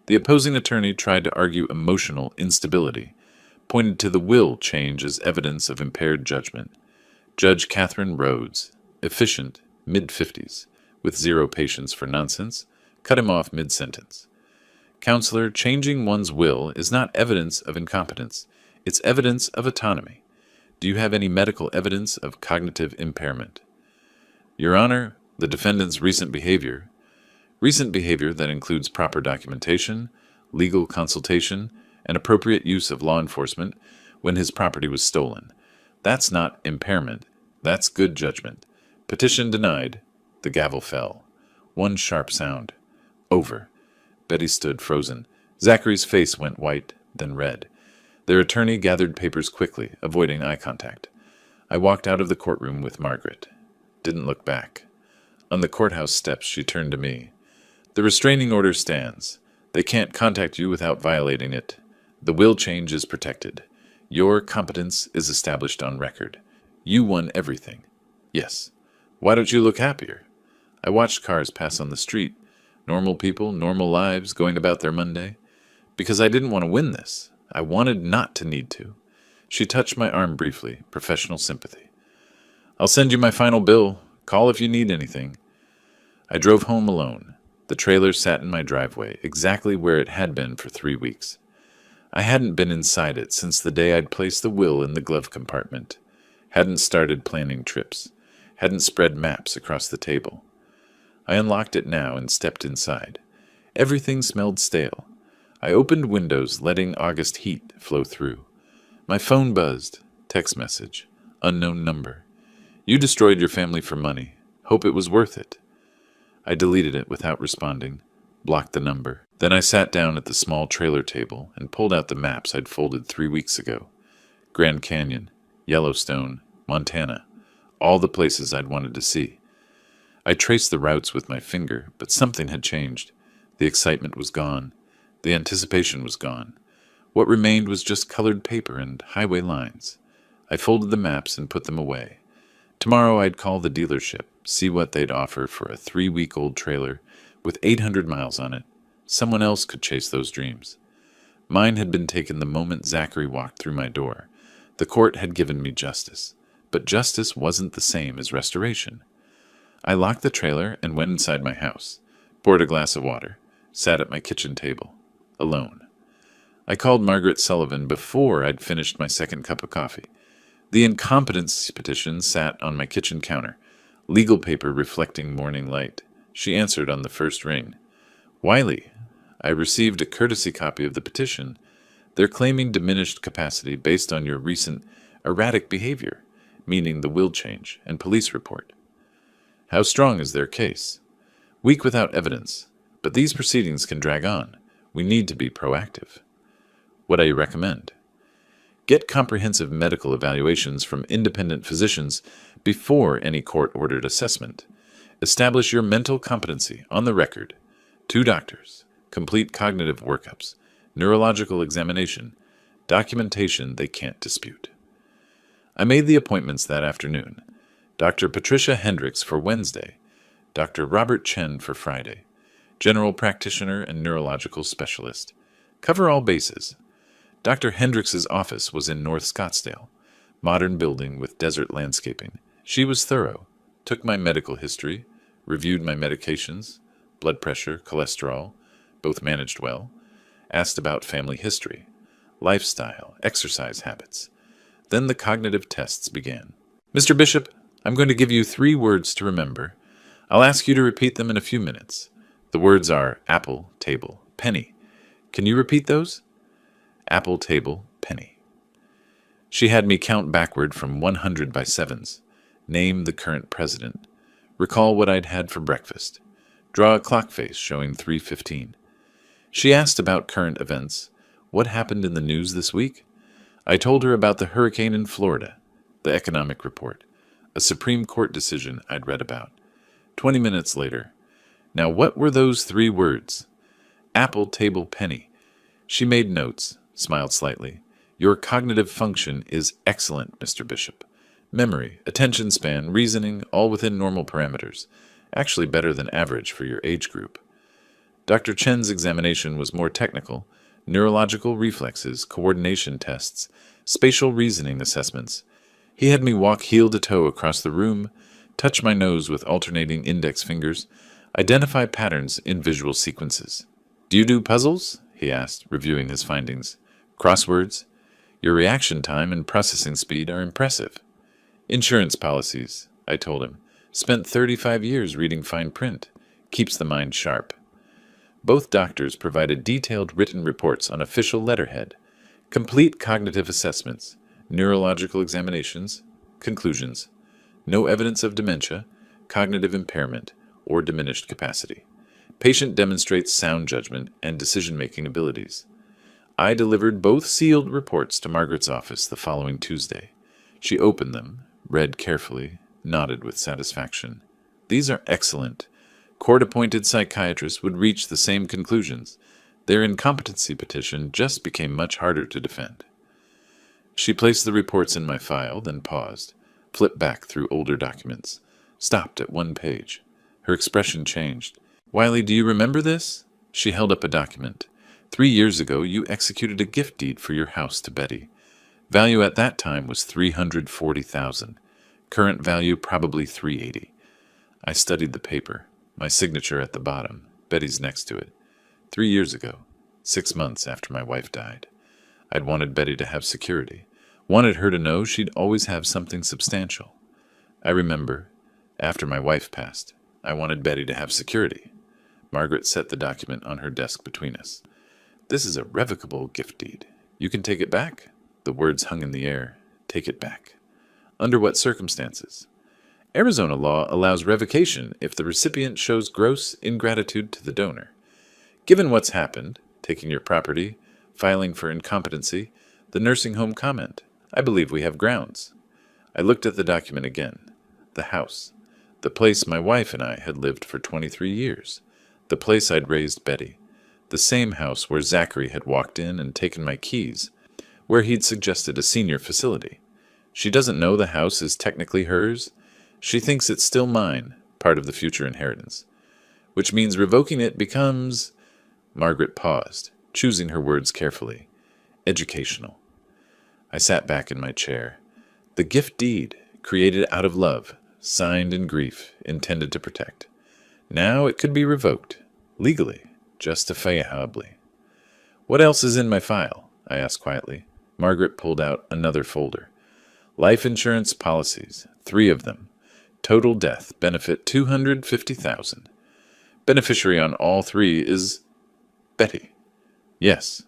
The opposing attorney tried to argue emotional instability, pointed to the will change as evidence of impaired judgment. Judge Catherine Rhodes, efficient, mid-50s, with zero patience for nonsense, cut him off mid-sentence. Counselor, changing one's will is not evidence of incompetence. It's evidence of autonomy. Do you have any medical evidence of cognitive impairment? Your Honor, the defendant's recent behavior that includes proper documentation, legal consultation, and appropriate use of law enforcement when his property was stolen. That's not impairment. That's good judgment. Petition denied. The gavel fell. One sharp sound. Over. Betty stood frozen. Zachary's face went white, then red. Their attorney gathered papers quickly, avoiding eye contact. I walked out of the courtroom with Margaret. Didn't look back. On the courthouse steps, she turned to me. The restraining order stands. They can't contact you without violating it. The will change is protected. Your competence is established on record. You won everything. Yes. Why don't you look happier? I watched cars pass on the street. Normal people, normal lives, going about their Monday. Because I didn't want to win this. I wanted not to need to. She touched my arm briefly, professional sympathy. I'll send you my final bill. Call if you need anything. I drove home alone. The trailer sat in my driveway, exactly where it had been for 3 weeks. I hadn't been inside it since the day I'd placed the will in the glove compartment. Hadn't started planning trips. Hadn't spread maps across the table. I unlocked it now and stepped inside. Everything smelled stale. I opened windows, letting August heat flow through. My phone buzzed. Text message. Unknown number. You destroyed your family for money. Hope it was worth it. I deleted it without responding. Blocked the number. Then I sat down at the small trailer table and pulled out the maps I'd folded 3 weeks ago. Grand Canyon, Yellowstone, Montana. All the places I'd wanted to see. I traced the routes with my finger, but something had changed. The excitement was gone. The anticipation was gone. What remained was just colored paper and highway lines. I folded the maps and put them away. Tomorrow I'd call the dealership, see what they'd offer for a 3-week-old trailer with 800 miles on it. Someone else could chase those dreams. Mine had been taken the moment Zachary walked through my door. The court had given me justice, but justice wasn't the same as restoration. I locked the trailer and went inside my house, poured a glass of water, sat at my kitchen table, alone. I called Margaret Sullivan before I'd finished my second cup of coffee. The incompetence petition sat on my kitchen counter, legal paper reflecting morning light. She answered on the first ring. Wiley, I received a courtesy copy of the petition. They're claiming diminished capacity based on your recent erratic behavior, meaning the will change and police report. How strong is their case? Weak without evidence, but these proceedings can drag on. We need to be proactive. What I recommend? Get comprehensive medical evaluations from independent physicians before any court-ordered assessment. Establish your mental competency on the record. 2 doctors, complete cognitive workups, neurological examination, documentation they can't dispute. I made the appointments that afternoon. Dr. Patricia Hendricks for Wednesday, Dr. Robert Chen for Friday, general practitioner and neurological specialist. Cover all bases. Dr. Hendricks's office was in North Scottsdale, modern building with desert landscaping. She was thorough, took my medical history, reviewed my medications, blood pressure, cholesterol, both managed well, asked about family history, lifestyle, exercise habits. Then the cognitive tests began. Mr. Bishop, I'm going to give you 3 words to remember. I'll ask you to repeat them in a few minutes. The words are apple, table, penny. Can you repeat those? Apple, table, penny. She had me count backward from 100 by sevens. Name the current president. Recall what I'd had for breakfast. Draw a clock face showing 3:15. She asked about current events. What happened in the news this week? I told her about the hurricane in Florida, the economic report, a Supreme Court decision I'd read about. 20 minutes later. Now what were those 3 words? Apple, table, penny. She made notes, smiled slightly. Your cognitive function is excellent, Mr. Bishop. Memory, attention span, reasoning, all within normal parameters. Actually better than average for your age group. Dr. Chen's examination was more technical. Neurological reflexes, coordination tests, spatial reasoning assessments. He had me walk heel to toe across the room, touch my nose with alternating index fingers, identify patterns in visual sequences. Do you do puzzles? He asked, reviewing his findings. Crosswords? Your reaction time and processing speed are impressive. Insurance policies, I told him. Spent 35 years reading fine print. Keeps the mind sharp. Both doctors provided detailed written reports on official letterhead, complete cognitive assessments, neurological examinations, conclusions. No evidence of dementia, cognitive impairment, or diminished capacity. Patient demonstrates sound judgment and decision-making abilities. I delivered both sealed reports to Margaret's office the following Tuesday. She opened them, read carefully, nodded with satisfaction. These are excellent. Court-appointed psychiatrists would reach the same conclusions. Their incompetency petition just became much harder to defend. She placed the reports in my file, then paused, flipped back through older documents, stopped at one page. Her expression changed. "Wiley, do you remember this?" She held up a document. "3 years ago, you executed a gift deed for your house to Betty. Value at that time was $340,000. Current value probably $380,000. I studied the paper, my signature at the bottom, Betty's next to it. 3 years ago, 6 months after my wife died. I'd wanted Betty to have security, wanted her to know she'd always have something substantial. I remember, after my wife passed, I wanted Betty to have security. Margaret set the document on her desk between us. "This is a revocable gift deed. You can take it back." The words hung in the air. "Take it back." "Under what circumstances?" "Arizona law allows revocation if the recipient shows gross ingratitude to the donor. Given what's happened, taking your property, filing for incompetency, the nursing home comment, I believe we have grounds." I looked at the document again. The house. The place my wife and I had lived for 23 years. The place I'd raised Betty. The same house where Zachary had walked in and taken my keys, where he'd suggested a senior facility. She doesn't know the house is technically hers. She thinks it's still mine, part of the future inheritance. Which means revoking it becomes... Margaret paused, choosing her words carefully. Educational. I sat back in my chair. The gift deed, created out of love, signed in grief, intended to protect. Now it could be revoked, legally, justifiably. "What else is in my file?" I asked quietly. Margaret pulled out another folder. "Life insurance policies, 3 of them. Total death benefit $250,000. Beneficiary on all 3 is Betty." "Yes."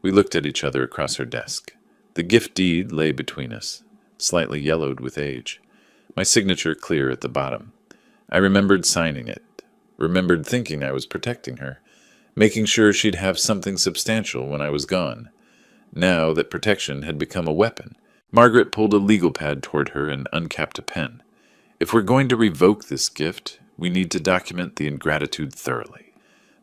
We looked at each other across her desk. The gift deed lay between us, slightly yellowed with age. My signature clear at the bottom. I remembered signing it, remembered thinking I was protecting her, making sure she'd have something substantial when I was gone. Now that protection had become a weapon, Margaret pulled a legal pad toward her and uncapped a pen. "If we're going to revoke this gift, we need to document the ingratitude thoroughly.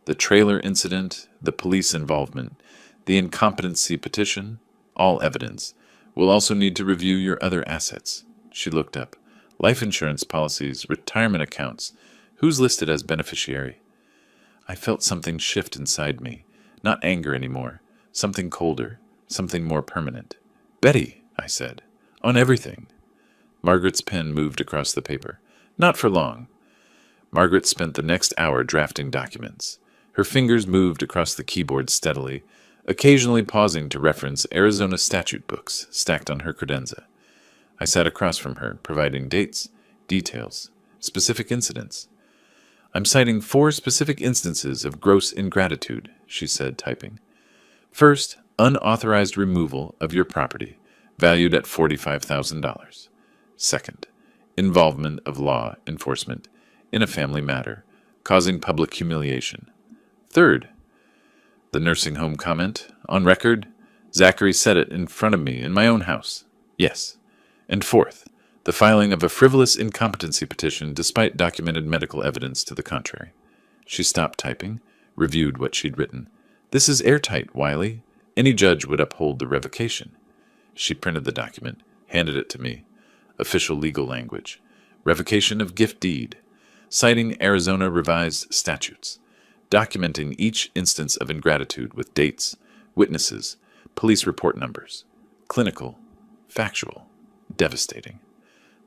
The trailer incident, the police involvement, the incompetency petition, all evidence. We'll also need to review your other assets." She looked up. "Life insurance policies, retirement accounts. Who's listed as beneficiary?" I felt something shift inside me. Not anger anymore. Something colder. Something more permanent. "Betty," I said. "On everything." Margaret's pen moved across the paper. "Not for long." Margaret spent the next hour drafting documents. Her fingers moved across the keyboard steadily, occasionally pausing to reference Arizona statute books stacked on her credenza. I sat across from her, providing dates, details, specific incidents. "I'm citing 4 specific instances of gross ingratitude," she said, typing. "First, unauthorized removal of your property, valued at $45,000. Second, involvement of law enforcement in a family matter, causing public humiliation. Third, the nursing home comment, on record, Zachary said it in front of me in my own house. Yes. And fourth, the filing of a frivolous incompetency petition despite documented medical evidence to the contrary." She stopped typing, reviewed what she'd written. "This is airtight, Wiley. Any judge would uphold the revocation." She printed the document, handed it to me. Official legal language. Revocation of gift deed. Citing Arizona revised statutes. Documenting each instance of ingratitude with dates, witnesses, police report numbers. Clinical. Factual. Devastating.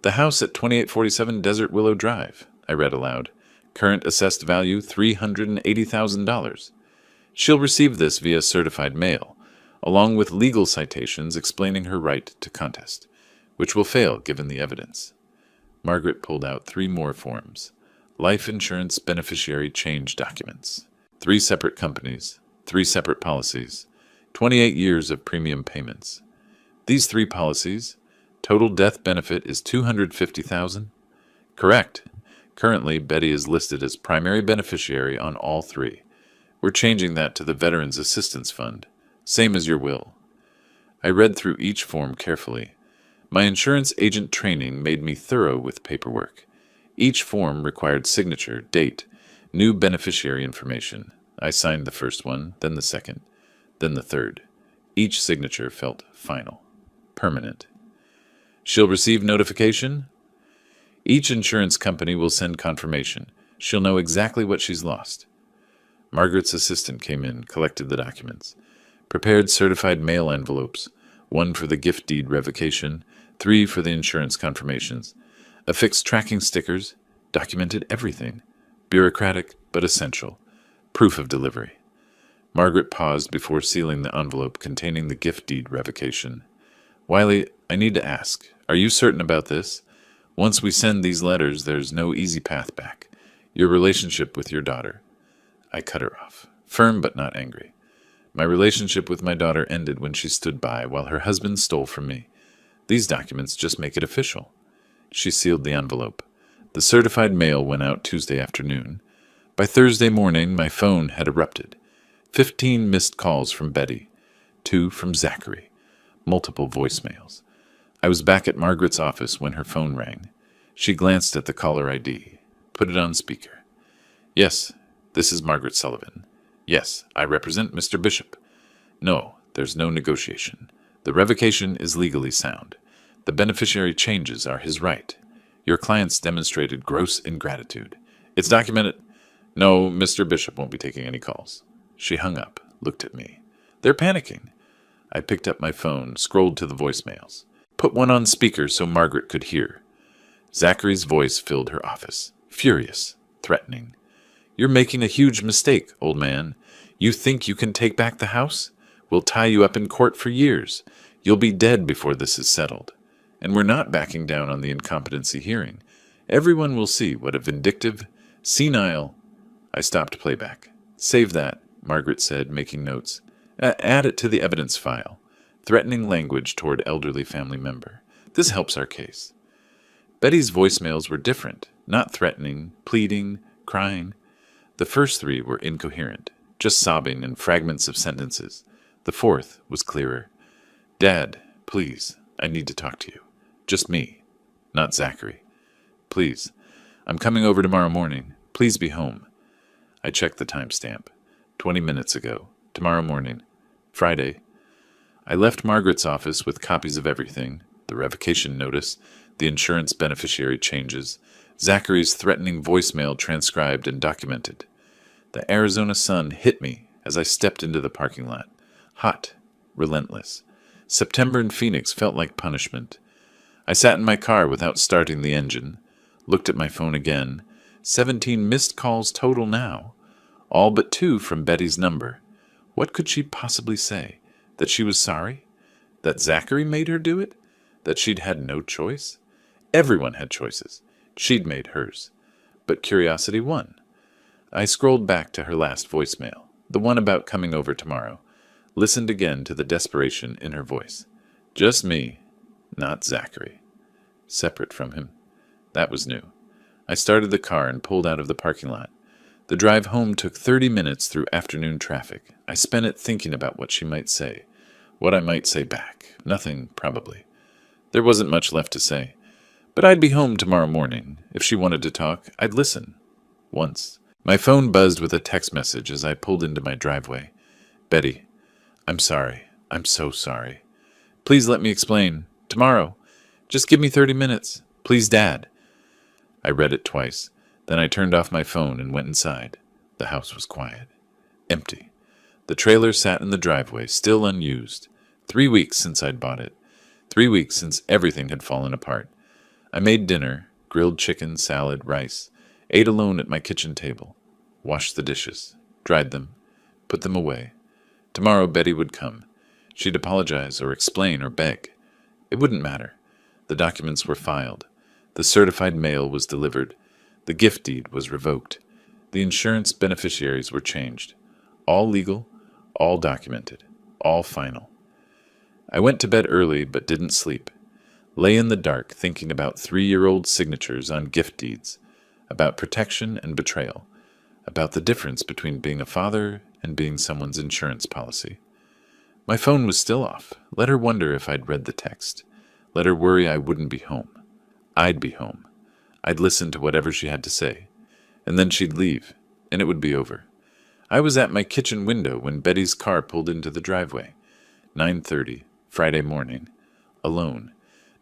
"The house at 2847 Desert Willow Drive," I read aloud. "Current assessed value $380,000. She'll receive this via certified mail, along with legal citations explaining her right to contest, which will fail given the evidence." Margaret pulled out 3 more forms. Life insurance beneficiary change documents. 3 separate companies, 3 separate policies, 28 years of premium payments. These 3 policies, total death benefit is $250,000? Correct. Currently, Betty is listed as primary beneficiary on all 3. We're changing that to the Veterans Assistance Fund, same as your will. I read through each form carefully. My insurance agent training made me thorough with paperwork. Each form required signature, date, new beneficiary information, I signed the first one, then the second, then the third. Each signature felt final, permanent. She'll receive notification. Each insurance company will send confirmation. She'll know exactly what she's lost. Margaret's assistant came in, collected the documents, prepared certified mail envelopes, 1 for the gift deed revocation, 3 for the insurance confirmations, affixed tracking stickers, documented everything. Bureaucratic but essential. Proof of delivery. Margaret paused before sealing the envelope containing the gift deed revocation. Wiley, I need to ask, are you certain about this? Once we send these letters, there's no easy path back. Your relationship with your daughter. I cut her off, firm but not angry. My relationship with my daughter ended when she stood by while her husband stole from me. These documents just make it official. She sealed the envelope. The certified mail went out Tuesday afternoon. By Thursday morning, my phone had erupted. 15 missed calls from Betty, 2 from Zachary, multiple voicemails. I was back at Margaret's office when her phone rang. She glanced at the caller ID, put it on speaker. Yes, this is Margaret Sullivan. Yes, I represent Mr. Bishop. No, there's no negotiation. The revocation is legally sound. The beneficiary changes are his right. Your clients demonstrated gross ingratitude. It's documented. No, Mr. Bishop won't be taking any calls. She hung up, looked at me. They're panicking. I picked up my phone, scrolled to the voicemails. Put one on speaker so Margaret could hear. Zachary's voice filled her office. Furious, threatening. You're making a huge mistake, old man. You think you can take back the house? We'll tie you up in court for years. You'll be dead before this is settled. And we're not backing down on the incompetency hearing. Everyone will see what a vindictive, senile... I stopped playback. Save that, Margaret said, making notes. Add it to the evidence file. Threatening language toward elderly family member. This helps our case. Betty's voicemails were different, not threatening, pleading, crying. The first 3 were incoherent, just sobbing and fragments of sentences. The 4th was clearer. Dad, please, I need to talk to you. Just me, not Zachary. Please, I'm coming over tomorrow morning. Please be home. I checked the timestamp. 20 minutes ago. Tomorrow morning. Friday. I left Margaret's office with copies of everything, the revocation notice, the insurance beneficiary changes, Zachary's threatening voicemail transcribed and documented. The Arizona sun hit me as I stepped into the parking lot. Hot, relentless. September in Phoenix felt like punishment. I sat in my car without starting the engine, looked at my phone again. 17 missed calls total now. All but 2 from Betty's number. What could she possibly say? That she was sorry? That Zachary made her do it? That she'd had no choice? Everyone had choices. She'd made hers. But curiosity won. I scrolled back to her last voicemail, the one about coming over tomorrow, listened again to the desperation in her voice. Just me, not Zachary. Separate from him. That was new. I started the car and pulled out of the parking lot. The drive home took 30 minutes through afternoon traffic. I spent it thinking about what she might say, what I might say back. Nothing, probably. There wasn't much left to say. But I'd be home tomorrow morning. If she wanted to talk, I'd listen. Once. My phone buzzed with a text message as I pulled into my driveway. Betty, I'm sorry. I'm so sorry. Please let me explain. Tomorrow. Just give me 30 minutes. Please, Dad. I read it twice. Then I turned off my phone and went inside. The house was quiet. Empty. The trailer sat in the driveway, still unused. 3 weeks since I'd bought it. 3 weeks since everything had fallen apart. I made dinner, grilled chicken, salad, rice, ate alone at my kitchen table, washed the dishes, dried them, put them away. Tomorrow Betty would come. She'd apologize or explain or beg. It wouldn't matter. The documents were filed. The certified mail was delivered. The gift deed was revoked. The insurance beneficiaries were changed. All legal, all documented, all final. I went to bed early but didn't sleep. Lay in the dark thinking about 3-year-old signatures on gift deeds, about protection and betrayal, about the difference between being a father and being someone's insurance policy. My phone was still off. Let her wonder if I'd read the text. Let her worry I wouldn't be home. I'd be home. I'd listen to whatever she had to say. And then she'd leave, and it would be over. I was at my kitchen window when Betty's car pulled into the driveway. 9:30, Friday morning. Alone.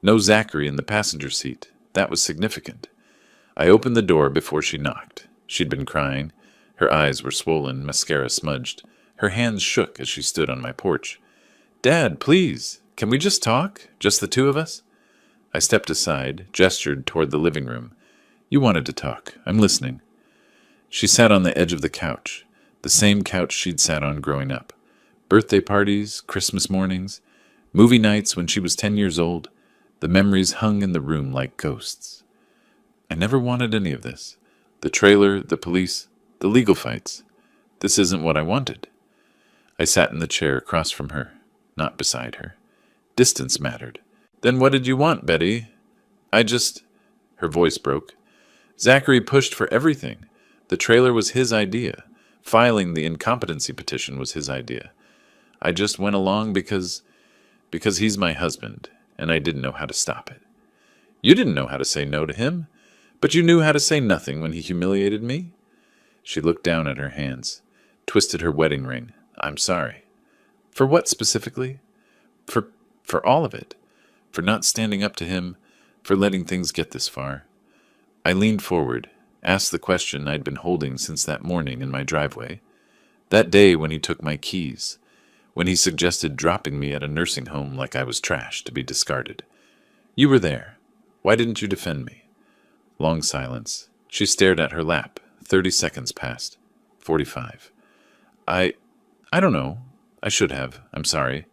No Zachary in the passenger seat. That was significant. I opened the door before she knocked. She'd been crying. Her eyes were swollen, mascara smudged. Her hands shook as she stood on my porch. "Dad, please, can we just talk? Just the two of us?" I stepped aside, gestured toward the living room. "You wanted to talk. I'm listening." She sat on the edge of the couch, the same couch she'd sat on growing up. Birthday parties, Christmas mornings, movie nights when she was 10 years old. The memories hung in the room like ghosts. I never wanted any of this. The trailer, the police, the legal fights. This isn't what I wanted. I sat in the chair across from her, not beside her. Distance mattered. "Then what did you want, Betty?" Her voice broke. "Zachary pushed for everything. The trailer was his idea. Filing the incompetency petition was his idea. I just went along because he's my husband, and I didn't know how to stop it." "You didn't know how to say no to him, but you knew how to say nothing when he humiliated me?" She looked down at her hands, twisted her wedding ring. "I'm sorry." "For what specifically?" For all of it. For not standing up to him, for letting things get this far." I leaned forward, asked the question I'd been holding since that morning in my driveway. That day when he took my keys, when he suggested dropping me at a nursing home like I was trash to be discarded. "You were there. Why didn't you defend me?" Long silence. She stared at her lap. 30 seconds passed. 45. I don't know. I should have. I'm sorry.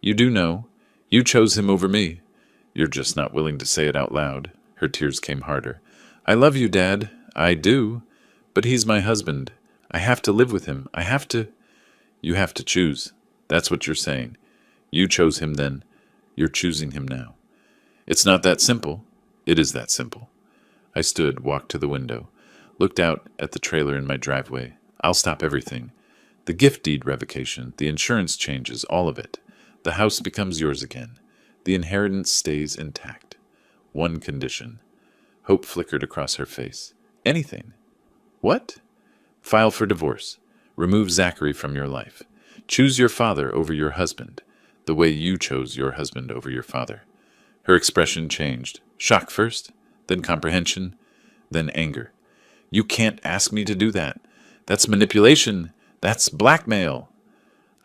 You do know. You chose him over me. You're just not willing to say it out loud." Her tears came harder. "I love you, Dad. I do. But he's my husband. I have to live with him. I have to—" "You have to choose. That's what you're saying. You chose him then. You're choosing him now. It's not that simple." "It is that simple." I stood, walked to the window, looked out at the trailer in my driveway. "I'll stop everything. The gift deed revocation, the insurance changes, all of it. The house becomes yours again. The inheritance stays intact. One condition." Hope flickered across her face. "Anything." "What?" "File for divorce. Remove Zachary from your life. Choose your father over your husband, the way you chose your husband over your father." Her expression changed. Shock first, then comprehension, then anger. "You can't ask me to do that. That's manipulation. That's blackmail."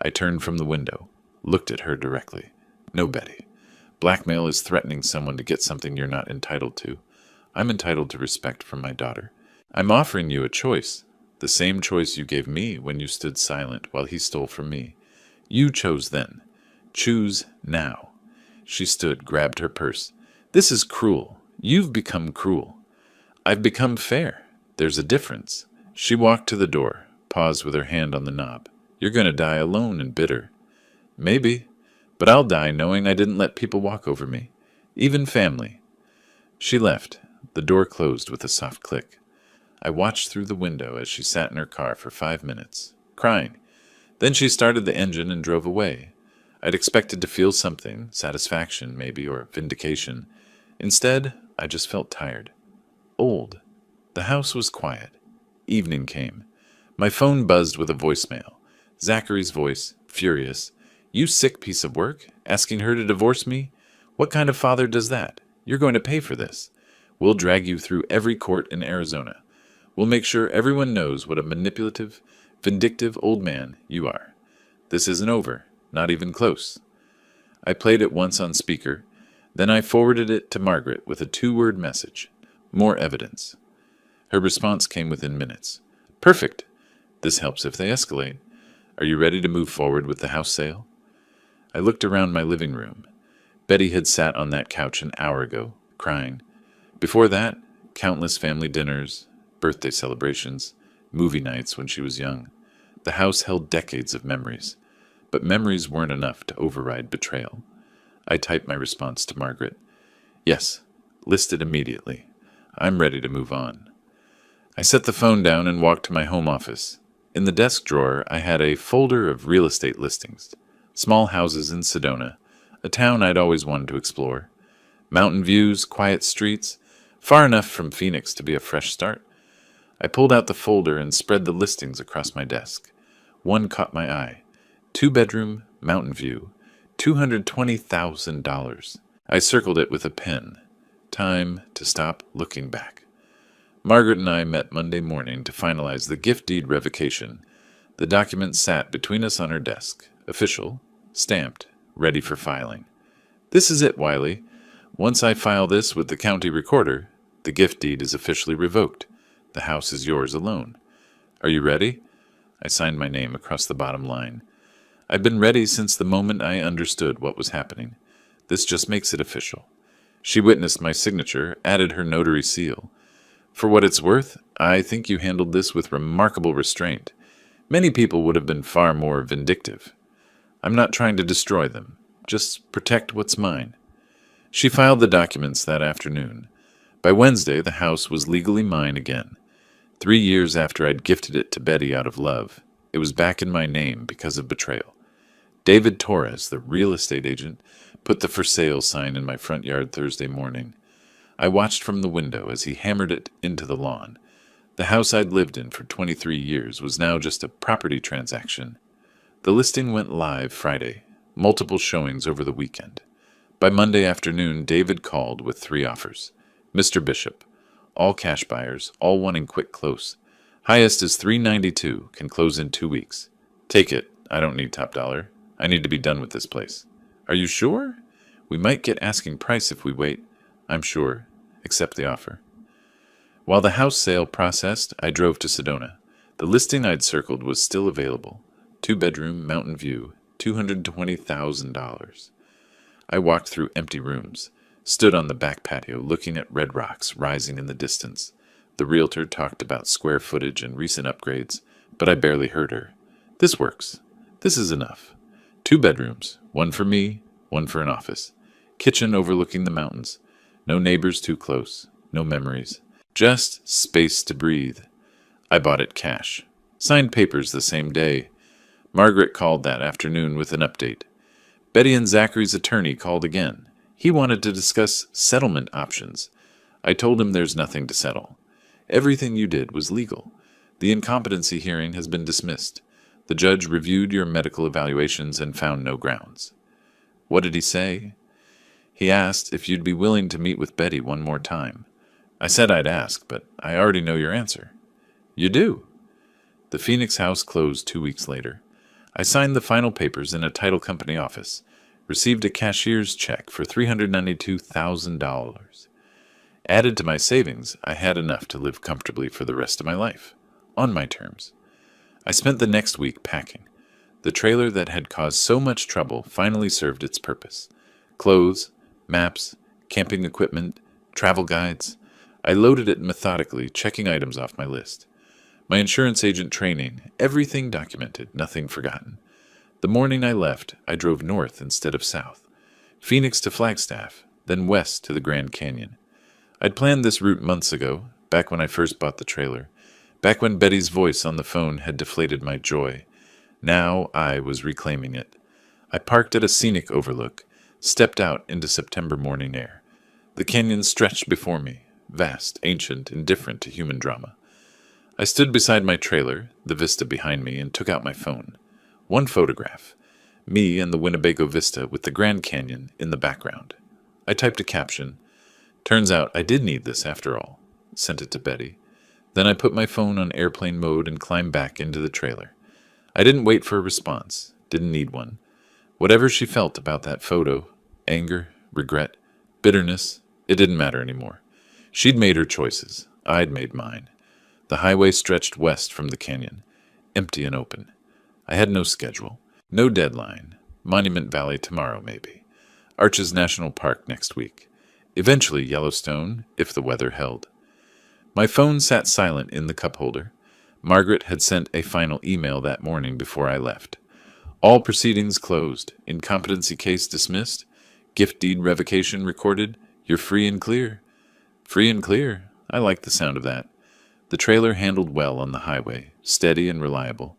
I turned from the window, looked at her directly. "No, Betty. Blackmail is threatening someone to get something you're not entitled to. I'm entitled to respect from my daughter. I'm offering you a choice, the same choice you gave me when you stood silent while he stole from me. You chose then. Choose now." She stood, grabbed her purse. "This is cruel. You've become cruel. I've become fair. There's a difference." She walked to the door, paused with her hand on the knob. "You're going to die alone and bitter." "Maybe, but I'll die knowing I didn't let people walk over me, even family." She left. The door closed with a soft click. I watched through the window as she sat in her car for 5 minutes, crying. Then she started the engine and drove away. I'd expected to feel something, satisfaction maybe, or vindication. Instead, I just felt tired. Old. The house was quiet. Evening came. My phone buzzed with a voicemail. Zachary's voice, furious. "You sick piece of work? Asking her to divorce me? What kind of father does that? You're going to pay for this. We'll drag you through every court in Arizona. We'll make sure everyone knows what a manipulative, vindictive old man you are. This isn't over, not even close." I played it once on speaker, then I forwarded it to Margaret with a 2-word message. More evidence. Her response came within minutes. "Perfect. This helps if they escalate. Are you ready to move forward with the house sale?" I looked around my living room. Betty had sat on that couch an hour ago, crying. Before that, countless family dinners, birthday celebrations, movie nights when she was young. The house held decades of memories, but memories weren't enough to override betrayal. I typed my response to Margaret. "Yes, list it immediately. I'm ready to move on." I set the phone down and walked to my home office. In the desk drawer, I had a folder of real estate listings. Small houses in Sedona, a town I'd always wanted to explore. Mountain views, quiet streets, far enough from Phoenix to be a fresh start. I pulled out the folder and spread the listings across my desk. One caught my eye. 2-bedroom, Mountain View, $220,000. I circled it with a pen. Time to stop looking back. Margaret and I met Monday morning to finalize the gift deed revocation. The document sat between us on her desk. Official, stamped, ready for filing. This is it, Wiley. Once I file this with the county recorder, the gift deed is officially revoked. The house is yours alone. Are you ready? I signed my name across the bottom line. I'd been ready since the moment I understood what was happening. This just makes it official. She witnessed my signature, added her notary seal. For what it's worth, I think you handled this with remarkable restraint. Many people would have been far more vindictive. I'm not trying to destroy them, just protect what's mine. She filed the documents that afternoon. By Wednesday, the house was legally mine again. 3 years after I'd gifted it to Betty out of love, it was back in my name because of betrayal. David Torres, the real estate agent, put the for sale sign in my front yard Thursday morning. I watched from the window as he hammered it into the lawn. The house I'd lived in for 23 years was now just a property transaction. The listing went live Friday, multiple showings over the weekend. By Monday afternoon, David called with 3 offers. Mr. Bishop, all cash buyers, all wanting quick close. Highest is $392, can close in 2 weeks. Take it, I don't need top dollar. I need to be done with this place. Are you sure? We might get asking price if we wait. I'm sure. Accept the offer. While the house sale processed, I drove to Sedona. The listing I'd circled was still available. 2-bedroom, Mountain View, $220,000. I walked through empty rooms, stood on the back patio looking at red rocks rising in the distance. The realtor talked about square footage and recent upgrades, but I barely heard her. This works. This is enough. 2 bedrooms, one for me, one for an office. Kitchen overlooking the mountains. No neighbors too close, no memories. Just space to breathe. I bought it cash. Signed papers the same day. Margaret called that afternoon with an update. Betty and Zachary's attorney called again. He wanted to discuss settlement options. I told him there's nothing to settle. Everything you did was legal. The incompetency hearing has been dismissed. The judge reviewed your medical evaluations and found no grounds. What did he say? He asked if you'd be willing to meet with Betty one more time. I said I'd ask, but I already know your answer. You do. The Phoenix house closed 2 weeks later. I signed the final papers in a title company office, received a cashier's check for $392,000. Added to my savings, I had enough to live comfortably for the rest of my life, on my terms. I spent the next week packing. The trailer that had caused so much trouble finally served its purpose. Clothes, maps, camping equipment, travel guides. I loaded it methodically, checking items off my list. My insurance agent training, everything documented, nothing forgotten. The morning I left, I drove north instead of south. Phoenix to Flagstaff, then west to the Grand Canyon. I'd planned this route months ago, back when I first bought the trailer, back when Betty's voice on the phone had deflated my joy. Now I was reclaiming it. I parked at a scenic overlook, stepped out into September morning air. The canyon stretched before me, vast, ancient, indifferent to human drama. I stood beside my trailer, the vista behind me, and took out my phone. One photograph, me and the Winnebago Vista with the Grand Canyon in the background. I typed a caption. Turns out I did need this after all. Sent it to Betty. Then I put my phone on airplane mode and climbed back into the trailer. I didn't wait for a response. Didn't need one. Whatever she felt about that photo, anger, regret, bitterness, it didn't matter anymore. She'd made her choices. I'd made mine. The highway stretched west from the canyon, empty and open. I had no schedule, no deadline. Monument Valley tomorrow, maybe. Arches National Park next week. Eventually Yellowstone, if the weather held. My phone sat silent in the cup holder. Margaret had sent a final email that morning before I left. All proceedings closed. Incompetency case dismissed. Gift deed revocation recorded. You're free and clear. Free and clear. I like the sound of that. The trailer handled well on the highway, steady and reliable.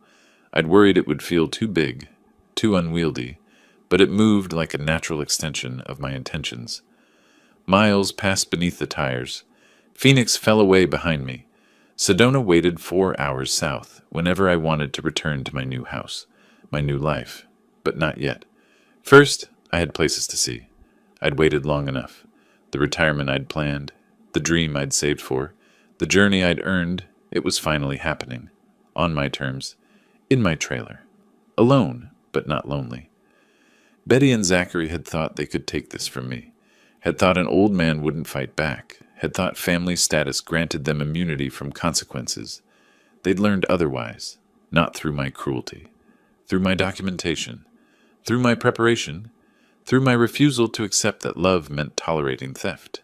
I'd worried it would feel too big, too unwieldy, but it moved like a natural extension of my intentions. Miles passed beneath the tires. Phoenix fell away behind me. Sedona waited 4 hours south whenever I wanted to return to my new house, my new life, but not yet. First, I had places to see. I'd waited long enough. The retirement I'd planned, the dream I'd saved for, the journey I'd earned, it was finally happening. On my terms, in my trailer. Alone, but not lonely. Betty and Zachary had thought they could take this from me, had thought an old man wouldn't fight back, had thought family status granted them immunity from consequences. They'd learned otherwise, not through my cruelty, through my documentation, through my preparation, through my refusal to accept that love meant tolerating theft.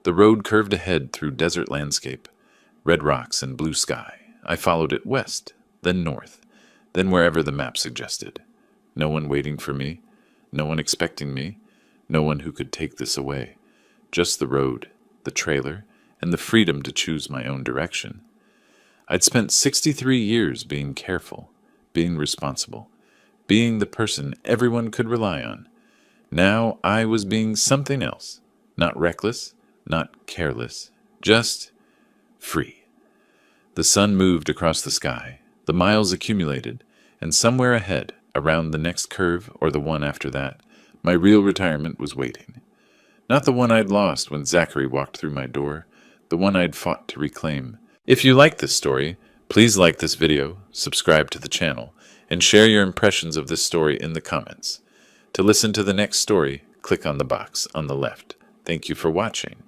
The road curved ahead through desert landscape, red rocks and blue sky. I followed it west, then north, then wherever the map suggested. No one waiting for me, no one expecting me, no one who could take this away. Just the road, the trailer, and the freedom to choose my own direction. I'd spent 63 years being careful, being responsible, being the person everyone could rely on. Now I was being something else, not reckless, not careless, just free. The sun moved across the sky, the miles accumulated, and somewhere ahead, around the next curve or the one after that, my real retirement was waiting. Not the one I'd lost when Zachary walked through my door, the one I'd fought to reclaim. If you like this story, please like this video, subscribe to the channel, and share your impressions of this story in the comments. To listen to the next story, click on the box on the left. Thank you for watching.